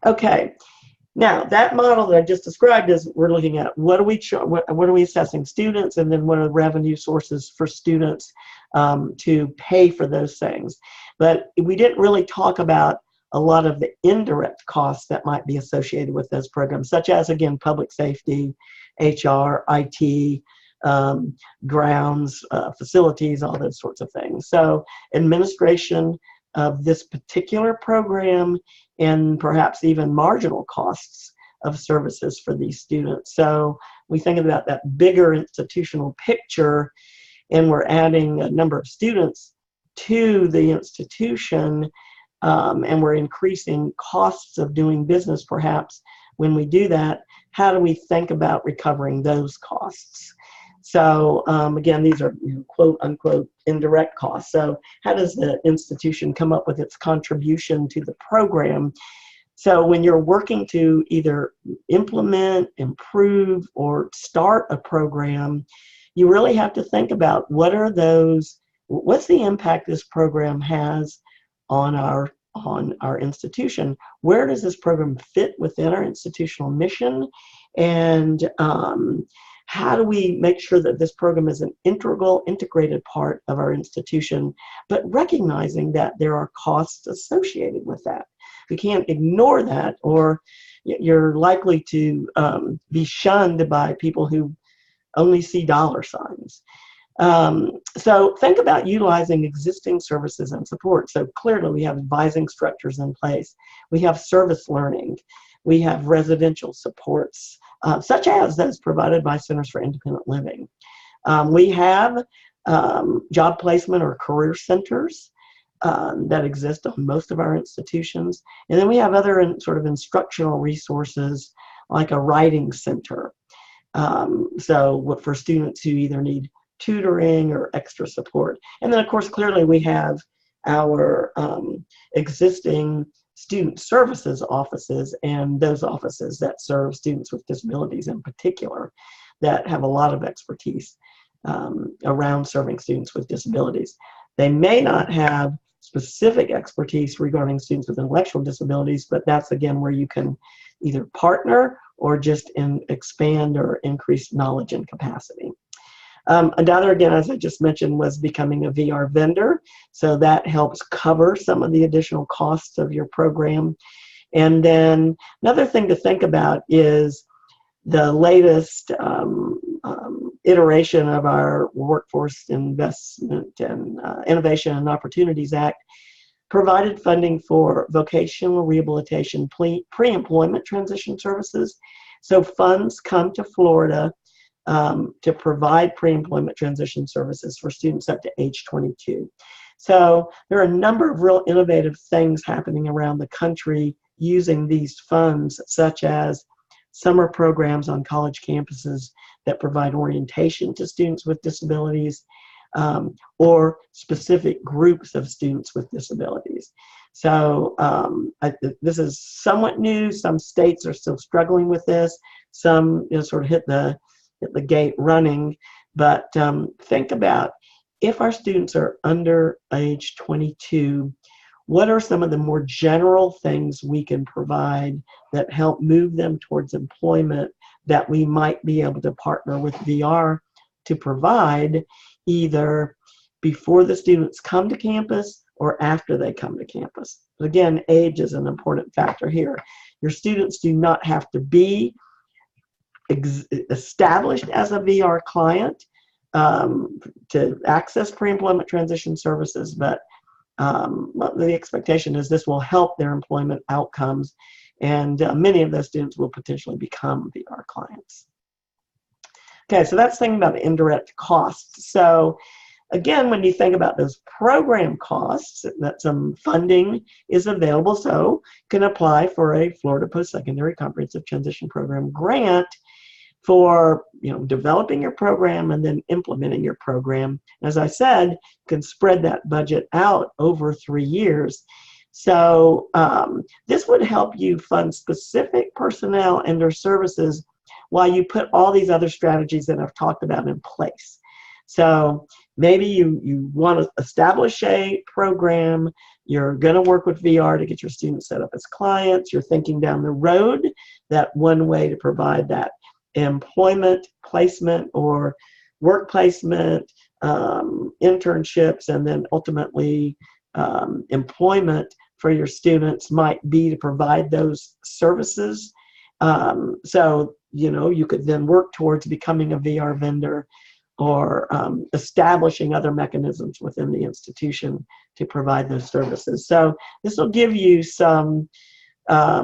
Okay. Now, that model that I just described is we're looking at what are we assessing students, and then what are the revenue sources for students to pay for those things. But we didn't really talk about a lot of the indirect costs that might be associated with those programs, such as, again, public safety, HR, IT, grounds, facilities, all those sorts of things. So administration of this particular program, and perhaps even marginal costs of services for these students. So we think about that bigger institutional picture, and we're adding a number of students to the institution, and we're increasing costs of doing business perhaps. When we do that, how do we think about recovering those costs? So again, these are quote unquote indirect costs. So how does the institution come up with its contribution to the program? So when you're working to either implement, improve, or start a program, you really have to think about what's the impact this program has on our institution? Where does this program fit within our institutional mission? And how do we make sure that this program is an integrated part of our institution, but recognizing that there are costs associated with that? We can't ignore that, or you're likely to be shunned by people who only see dollar signs. So think about utilizing existing services and support. So clearly we have advising structures in place. We have service learning. We have residential supports, such as those provided by Centers for Independent Living. We have job placement or career centers that exist on most of our institutions. And then we have other sort of instructional resources like a writing center. So for students who either need tutoring or extra support. And then of course, clearly we have our existing student services offices, and those offices that serve students with disabilities in particular, that have a lot of expertise around serving students with disabilities. They may not have specific expertise regarding students with intellectual disabilities, but that's again where you can either partner or just expand or increase knowledge and capacity. Another, again, as I just mentioned, was becoming a VR vendor. So that helps cover some of the additional costs of your program. And then another thing to think about is the latest iteration of our Workforce Investment and Innovation and Opportunities Act provided funding for vocational rehabilitation pre-employment transition services. So funds come to Florida to provide pre-employment transition services for students up to age 22. So there are a number of real innovative things happening around the country using these funds, such as summer programs on college campuses that provide orientation to students with disabilities, or specific groups of students with disabilities. So this is somewhat new. Some states are still struggling with this. Some sort of hit the gate running. But think about, if our students are under age 22, what are some of the more general things we can provide that help move them towards employment that we might be able to partner with VR to provide, either before the students come to campus or after they come to campus? Again, age is an important factor here. Your students do not have to be established as a VR client to access pre-employment transition services, but the expectation is this will help their employment outcomes, and many of those students will potentially become VR clients. Okay, so that's thinking about the indirect costs. So again, when you think about those program costs, that some funding is available, so you can apply for a Florida Postsecondary Comprehensive Transition Program grant for developing your program and then implementing your program. As I said, you can spread that budget out over 3 years. So this would help you fund specific personnel and or services while you put all these other strategies that I've talked about in place. So maybe you want to establish a program, you're going to work with VR to get your students set up as clients, you're thinking down the road that one way to provide that employment placement or work placement, internships, and then ultimately employment for your students might be to provide those services. So you could then work towards becoming a VR vendor or establishing other mechanisms within the institution to provide those services. So this will give you some, I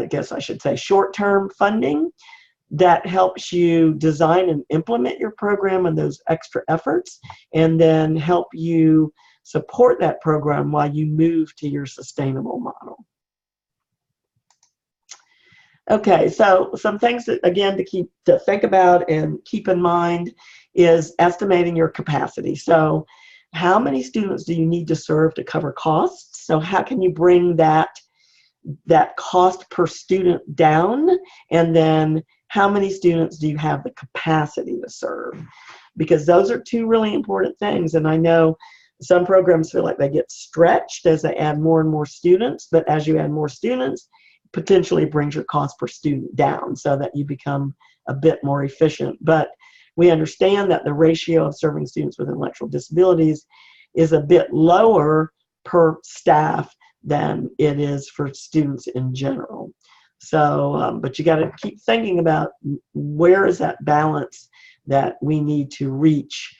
guess I should say, short-term funding that helps you design and implement your program and those extra efforts, and then help you support that program while you move to your sustainable model. Okay, so some things that, again, to think about and keep in mind is estimating your capacity. So how many students do you need to serve to cover costs? So how can you bring that cost per student down? And then how many students do you have the capacity to serve? Because those are two really important things. And I know some programs feel like they get stretched as they add more and more students, but as you add more students, potentially brings your cost per student down so that you become a bit more efficient. But we understand that the ratio of serving students with intellectual disabilities is a bit lower per staff than it is for students in general. So, but you got to keep thinking about where is that balance that we need to reach,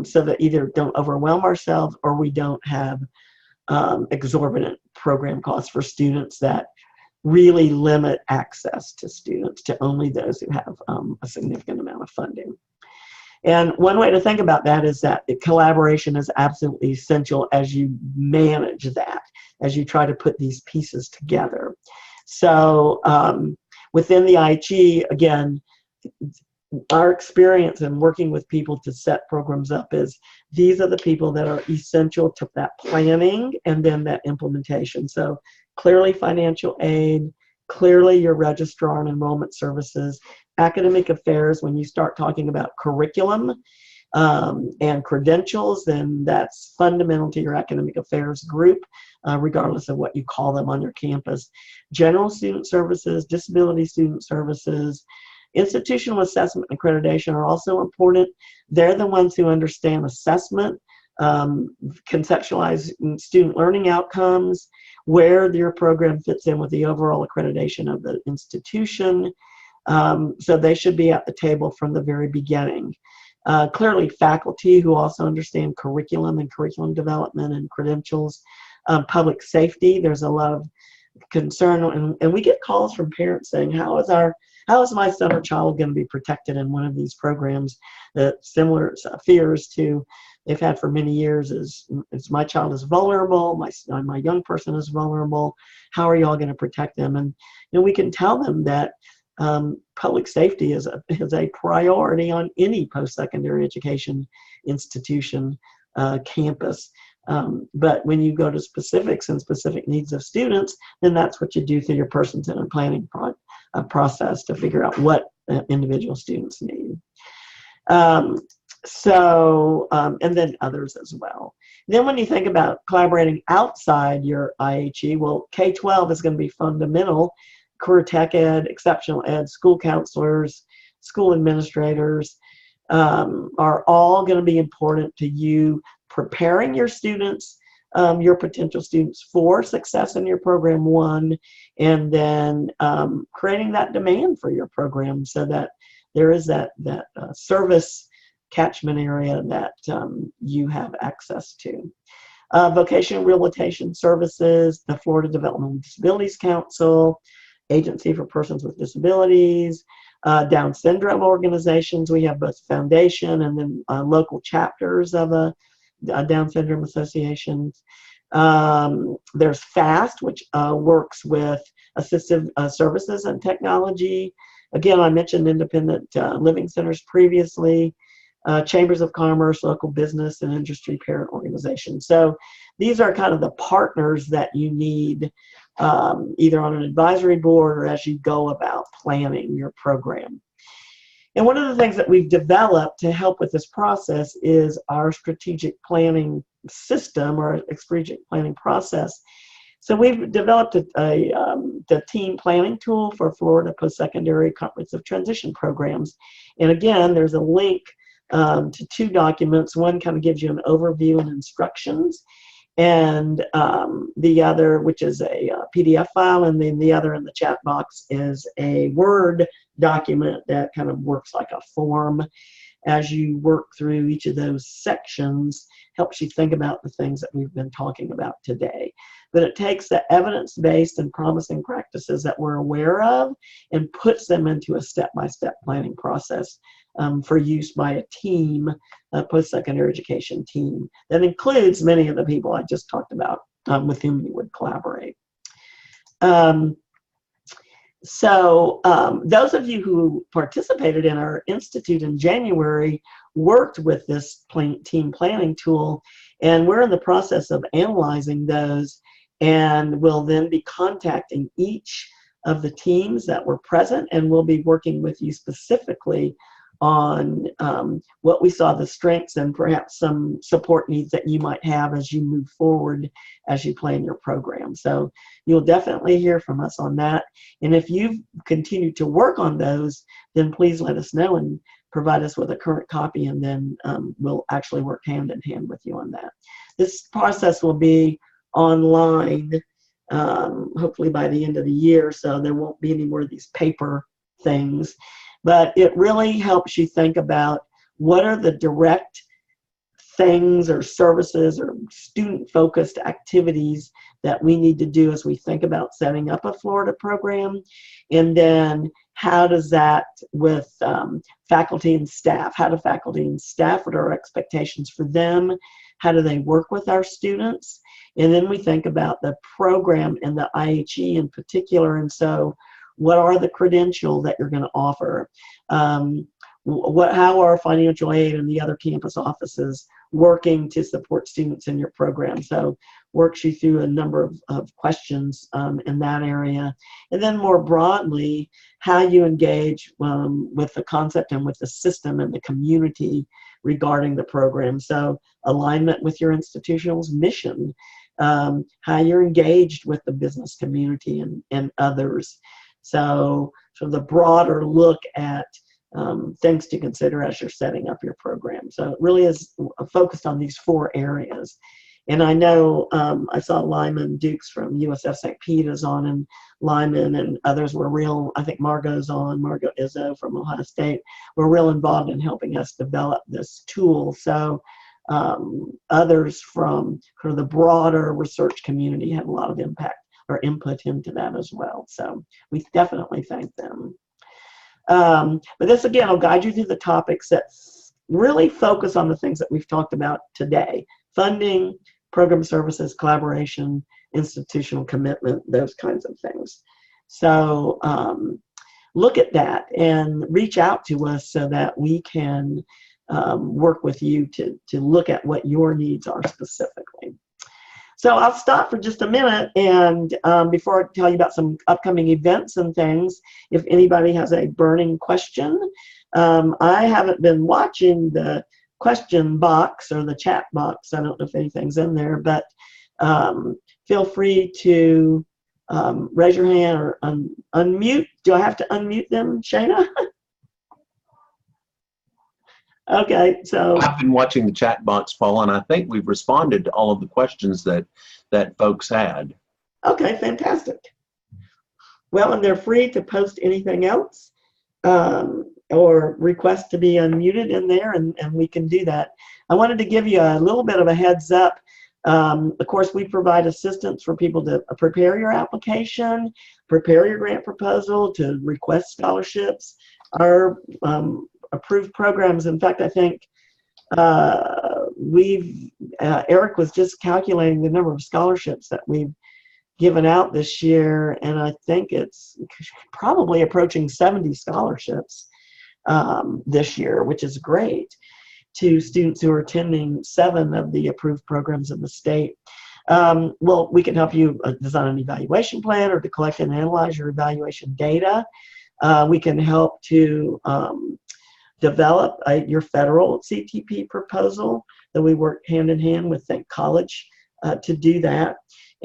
so that either don't overwhelm ourselves or we don't have exorbitant program costs for students that really limit access to students to only those who have a significant amount of funding. And one way to think about that is that collaboration is absolutely essential as you manage that, as you try to put these pieces together. So within the IHE, again, our experience in working with people to set programs up is these are the people that are essential to that planning and then that implementation. So clearly financial aid, clearly your registrar and enrollment services, academic affairs. When you start talking about curriculum and credentials, then that's fundamental to your academic affairs group, regardless of what you call them on your campus. General student services, disability student services, institutional assessment and accreditation are also important. They're the ones who understand assessment, conceptualize student learning outcomes, where your program fits in with the overall accreditation of the institution. So they should be at the table from the very beginning. Clearly faculty who also understand curriculum and curriculum development and credentials. Public safety, there's a lot of concern, and we get calls from parents saying, how is my son or child going to be protected in one of these programs? That similar fears to they've had for many years is my child is vulnerable, my young person is vulnerable, how are you all going to protect them? And we can tell them that public safety is a priority on any post-secondary education institution campus. But when you go to specifics and specific needs of students, then that's what you do through your person-centered planning process to figure out what individual students need. And then others as well. Then when you think about collaborating outside your IHE, well, K-12 is going to be fundamental. Career tech ed, exceptional ed, school counselors, school administrators are all going to be important to you preparing your students, your potential students for success in your program, one, and then creating that demand for your program so that there is that service catchment area that you have access to. Vocational Rehabilitation Services, the Florida Developmental Disabilities Council, Agency for Persons with Disabilities, Down syndrome organizations. We have both foundation and then local chapters of a Down syndrome associations. There's FAST, which works with assistive services and technology. Again, I mentioned independent living centers previously. Chambers of commerce, local business and industry parent organizations. So these are kind of the partners that you need either on an advisory board or as you go about planning your program. And one of the things that we've developed to help with this process is our strategic planning system or strategic planning process. So we've developed the team planning tool for Florida Postsecondary Comprehensive Transition Programs. And again, there's a link to two documents. One kind of gives you an overview and instructions, and the other, which is a PDF file, and then the other in the chat box is a Word document that kind of works like a form. As you work through each of those sections, helps you think about the things that we've been talking about today. But it takes the evidence-based and promising practices that we're aware of and puts them into a step-by-step planning process for use by a team, a post-secondary education team that includes many of the people I just talked about with whom you would collaborate. Those of you who participated in our institute in January worked with this team planning tool, and we're in the process of analyzing those, and we'll then be contacting each of the teams that were present, and we'll be working with you specifically on what we saw the strengths and perhaps some support needs that you might have as you move forward as you plan your program. So you'll definitely hear from us on that. And if you've continued to work on those, then please let us know and provide us with a current copy, and then we'll actually work hand in hand with you on that. This process will be online hopefully by the end of the year, so there won't be any more of these paper things. But it really helps you think about what are the direct things or services or student-focused activities that we need to do as we think about setting up a Florida program. And then how does that with faculty and staff? How do faculty and staff, what are our expectations for them? How do they work with our students? And then we think about the program and the IHE in particular. And so what are the credentials that you're going to offer? How are financial aid and the other campus offices working to support students in your program? So works you through a number of questions in that area. And then more broadly, how you engage with the concept and with the system and the community regarding the program. So alignment with your institutional's mission, how you're engaged with the business community and others. So the broader look at things to consider as you're setting up your program. So it really is focused on these four areas. And I know I saw Lyman Dukes from USF St. Pete is on, and Lyman and others were real, I think Margot's on, Margot Izzo from Ohio State, were real involved in helping us develop this tool. So others from kind of the broader research community had a lot of impact or input into that as well. So we definitely thank them. But this again will guide you through the topics that really focus on the things that we've talked about today: funding, program services, collaboration, institutional commitment, those kinds of things. So look at that and reach out to us so that we can work with you to look at what your needs are specifically. So I'll stop for just a minute, and before I tell you about some upcoming events and things, if anybody has a burning question, I haven't been watching the question box or the chat box. I don't know if anything's in there, but feel free to raise your hand or unmute. Do I have to unmute them, Shayna? Okay, so I've been watching the chat box, Paula, and I think we've responded to all of the questions that folks had. okay, fantastic. Well, and they're free to post anything else or request to be unmuted in there, and we can do that. I wanted to give you a little bit of a heads up. Of course, we provide assistance for people to prepare your application, prepare your grant proposal, to request scholarships. Our approved programs, in fact, I think Eric was just calculating the number of scholarships that we've given out this year, and I think it's probably approaching 70 scholarships this year, which is great, to students who are attending 7 of the approved programs in the state. Well, we can help you design an evaluation plan or to collect and analyze your evaluation data. We can help to develop your federal CTP proposal, that we work hand in hand with Think College to do that.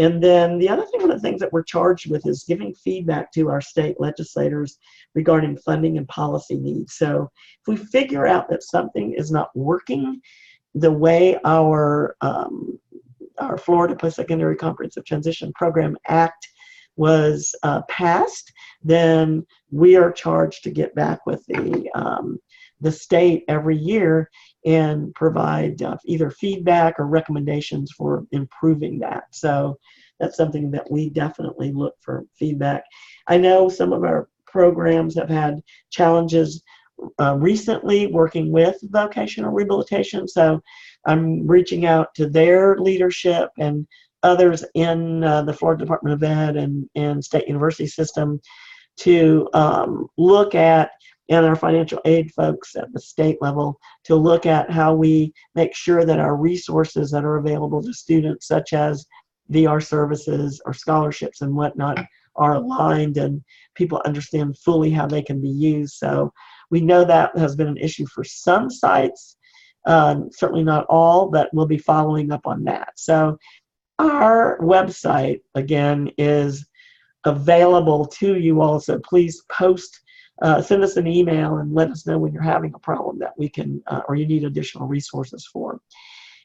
And then the other thing, one of the things that we're charged with is giving feedback to our state legislators regarding funding and policy needs. So if we figure out that something is not working the way our Florida Postsecondary Comprehensive Transition Program Act was passed, then we are charged to get back with the state every year and provide either feedback or recommendations for improving that. So that's something that we definitely look for feedback. I know some of our programs have had challenges recently working with vocational rehabilitation, so I'm reaching out to their leadership and others in the Florida Department of Ed and state university system to look at, and our financial aid folks at the state level, to look at how we make sure that our resources that are available to students, such as VR services or scholarships and whatnot, are aligned and people understand fully how they can be used. So we know that has been an issue for some sites, certainly not all, but we'll be following up on that. So our website, again, is available to you all, so please post, send us an email and let us know when you're having a problem that we can, or you need additional resources for.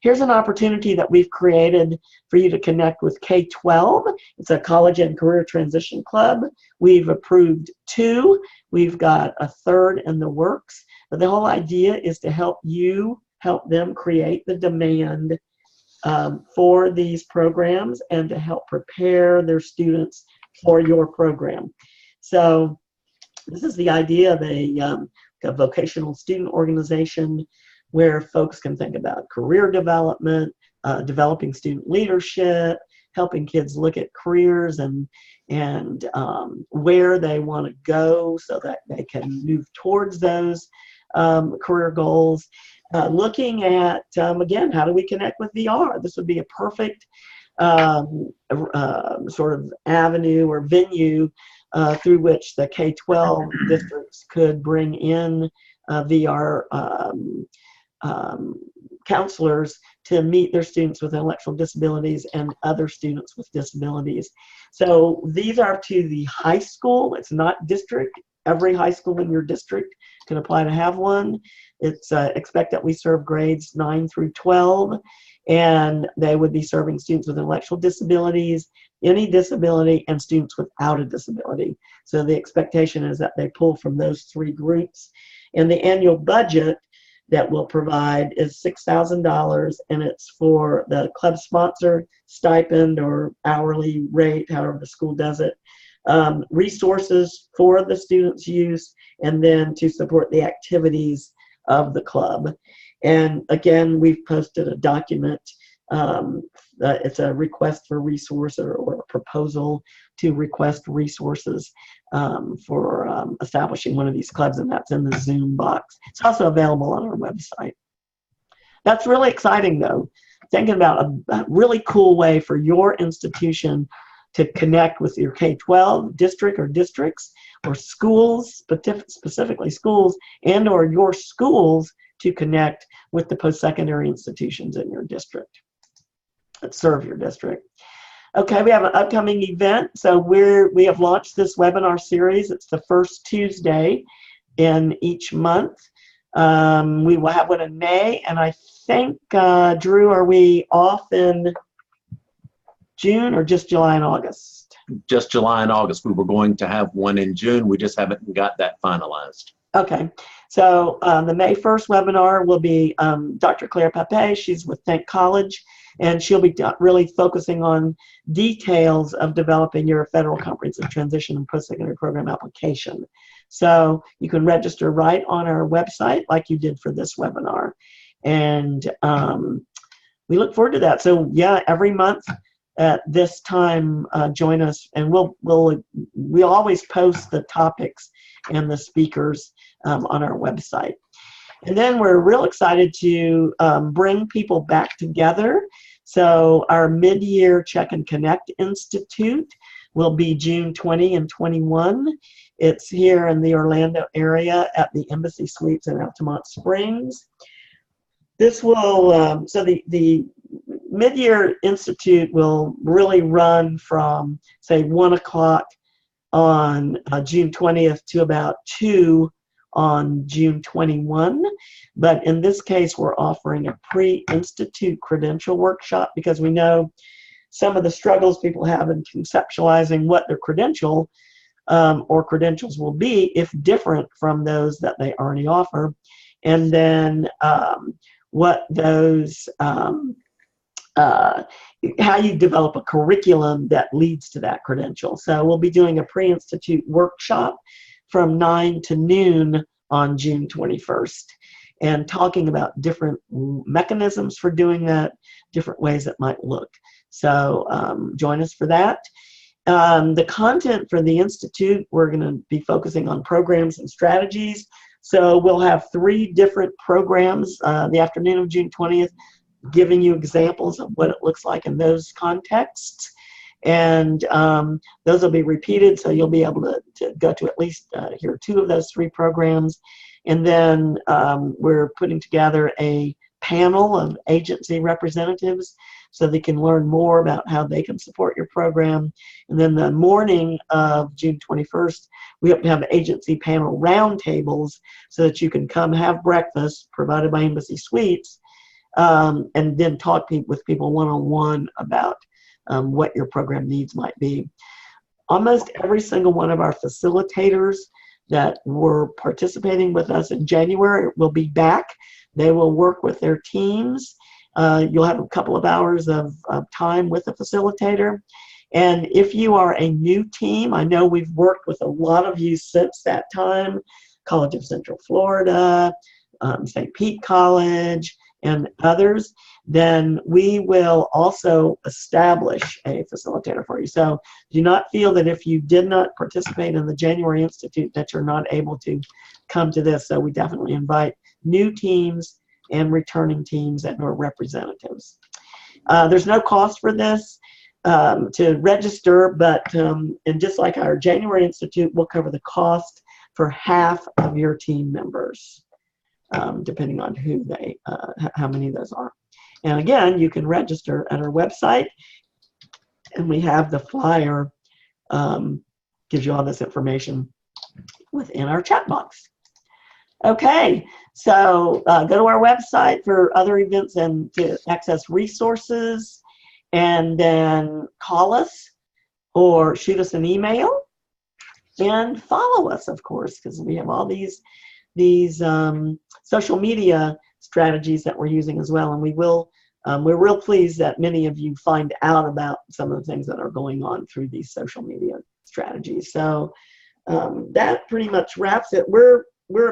Here's an opportunity that we've created for you to connect with K-12. It's a college and career transition club. We've approved 2. We've got a 3rd in the works. But the whole idea is to help you help them create the demand for these programs and to help prepare their students for your program. So this is the idea of a vocational student organization where folks can think about career development, developing student leadership, helping kids look at careers and where they want to go so that they can move towards those career goals. Looking at, again, how do we connect with VR? This would be a perfect sort of avenue or venue through which the K-12 districts could bring in VR counselors to meet their students with intellectual disabilities and other students with disabilities. So these are to the high school. It's not district. Every high school in your district can apply to have one. It's expect that we serve grades 9 through 12, and they would be serving students with intellectual disabilities, any disability, and students without a disability. So the expectation is that they pull from those 3 groups. And the annual budget that we'll provide is $6,000, and it's for the club sponsor stipend or hourly rate, however the school does it, resources for the students' use, and then to support the activities of the club. And again, we've posted a document It's a request for resource or a proposal to request resources for establishing one of these clubs, and that's in the Zoom box. It's also available on our website. That's really exciting, though. Thinking about a really cool way for your institution to connect with your K-12 district or districts or schools, specifically schools, and or your schools to connect with the post-secondary institutions in your district that serve your district. Okay, we have an upcoming event. So we have launched this webinar series. It's the first Tuesday in each month. We will have one in May, and I think, Drew, are we off in June or just July and August? Just July and August. We were going to have one in June. We just haven't got that finalized. Okay, so the May 1st webinar will be Dr. Claire Pape. She's with Think College, and she'll be really focusing on details of developing your federal comprehensive transition and post-secondary program application. So you can register right on our website like you did for this webinar. And we look forward to that. So yeah, every month at this time, join us, and we'll always post the topics and the speakers on our website. And then we're real excited to bring people back together. So our mid-year Check and Connect Institute will be June 20 and 21. It's here in the Orlando area at the Embassy Suites in Altamont Springs. This will, so the Mid-Year Institute will really run from, say, 1 o'clock on June 20th to about 2 on June 21. But in this case, we're offering a pre-institute credential workshop because we know some of the struggles people have in conceptualizing what their credential or credentials will be if different from those that they already offer. And then what those, how you develop a curriculum that leads to that credential. So we'll be doing a pre-institute workshop from 9 to noon on June 21st and talking about different mechanisms for doing that, different ways it might look. So join us for that. The content for the Institute, we're going to be focusing on programs and strategies. So we'll have 3 different programs the afternoon of June 20th, giving you examples of what it looks like in those contexts. And those will be repeated, so you'll be able to go to at least hear 2 of those 3 programs. And then we're putting together a panel of agency representatives so they can learn more about how they can support your program. And then the morning of June 21st, we hope to have agency panel roundtables so that you can come have breakfast provided by Embassy Suites and then talk with people one-on-one about what your program needs might be. Almost every single one of our facilitators that were participating with us in January will be back. They will work with their teams. You'll have a couple of hours of time with a facilitator. And if you are a new team, I know we've worked with a lot of you since that time, College of Central Florida, St. Pete College, and others, then we will also establish a facilitator for you. So do not feel that if you did not participate in the January Institute that you're not able to come to this. So we definitely invite new teams and returning teams and or representatives. There's no cost for this to register, but and just like our January Institute, we'll cover the cost for half of your team members. Depending on who they, how many of those are. And again, you can register at our website, and we have the flyer, gives you all this information within our chat box. Okay, so go to our website for other events and to access resources, and then call us or shoot us an email, and follow us, of course, because we have all these social media strategies that we're using as well, and we're real pleased that many of you find out about some of the things that are going on through these social media strategies. So that pretty much wraps it. We're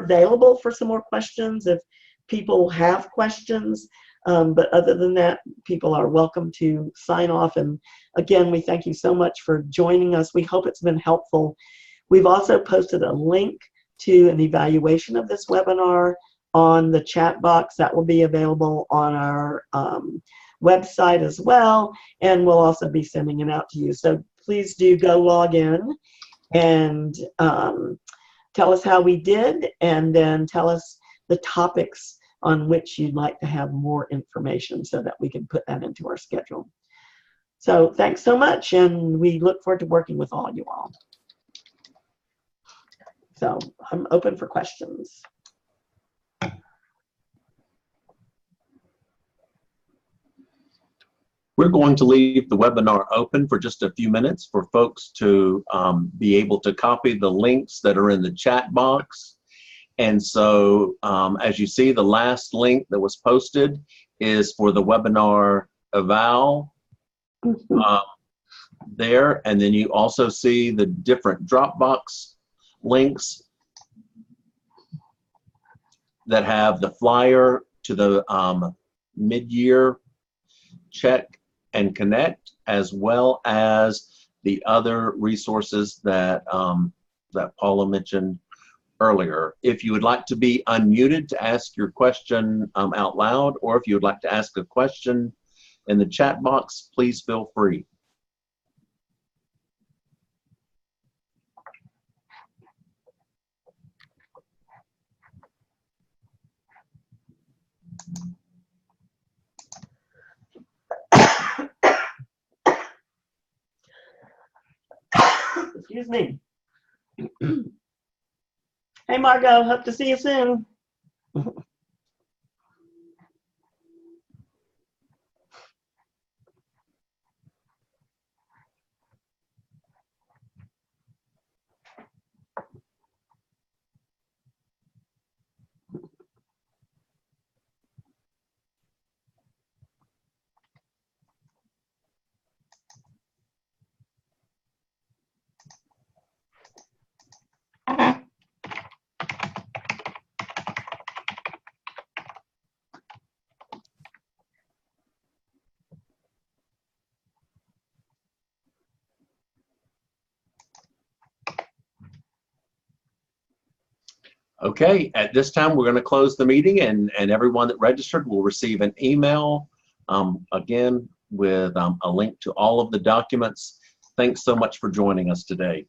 available for some more questions if people have questions. But other than that, people are welcome to sign off. And again, we thank you so much for joining us. We hope it's been helpful. We've also posted a link to an evaluation of this webinar on the chat box that will be available on our website as well. And we'll also be sending it out to you. So please do go log in and tell us how we did, and then tell us the topics on which you'd like to have more information so that we can put that into our schedule. So thanks so much, and we look forward to working with all you all. So I'm open for questions. We're going to leave the webinar open for just a few minutes for folks to be able to copy the links that are in the chat box. And so as you see, the last link that was posted is for the webinar eval there. And then you also see the different Dropbox links that have the flyer to the mid-year check and connect, as well as the other resources that that Paula mentioned earlier. If you would like to be unmuted to ask your question out loud, or if you would like to ask a question in the chat box, please feel free. Excuse me. Hey, Margot, hope to see you soon. Okay, at this time, we're going to close the meeting, and everyone that registered will receive an email, again, with a link to all of the documents. Thanks so much for joining us today.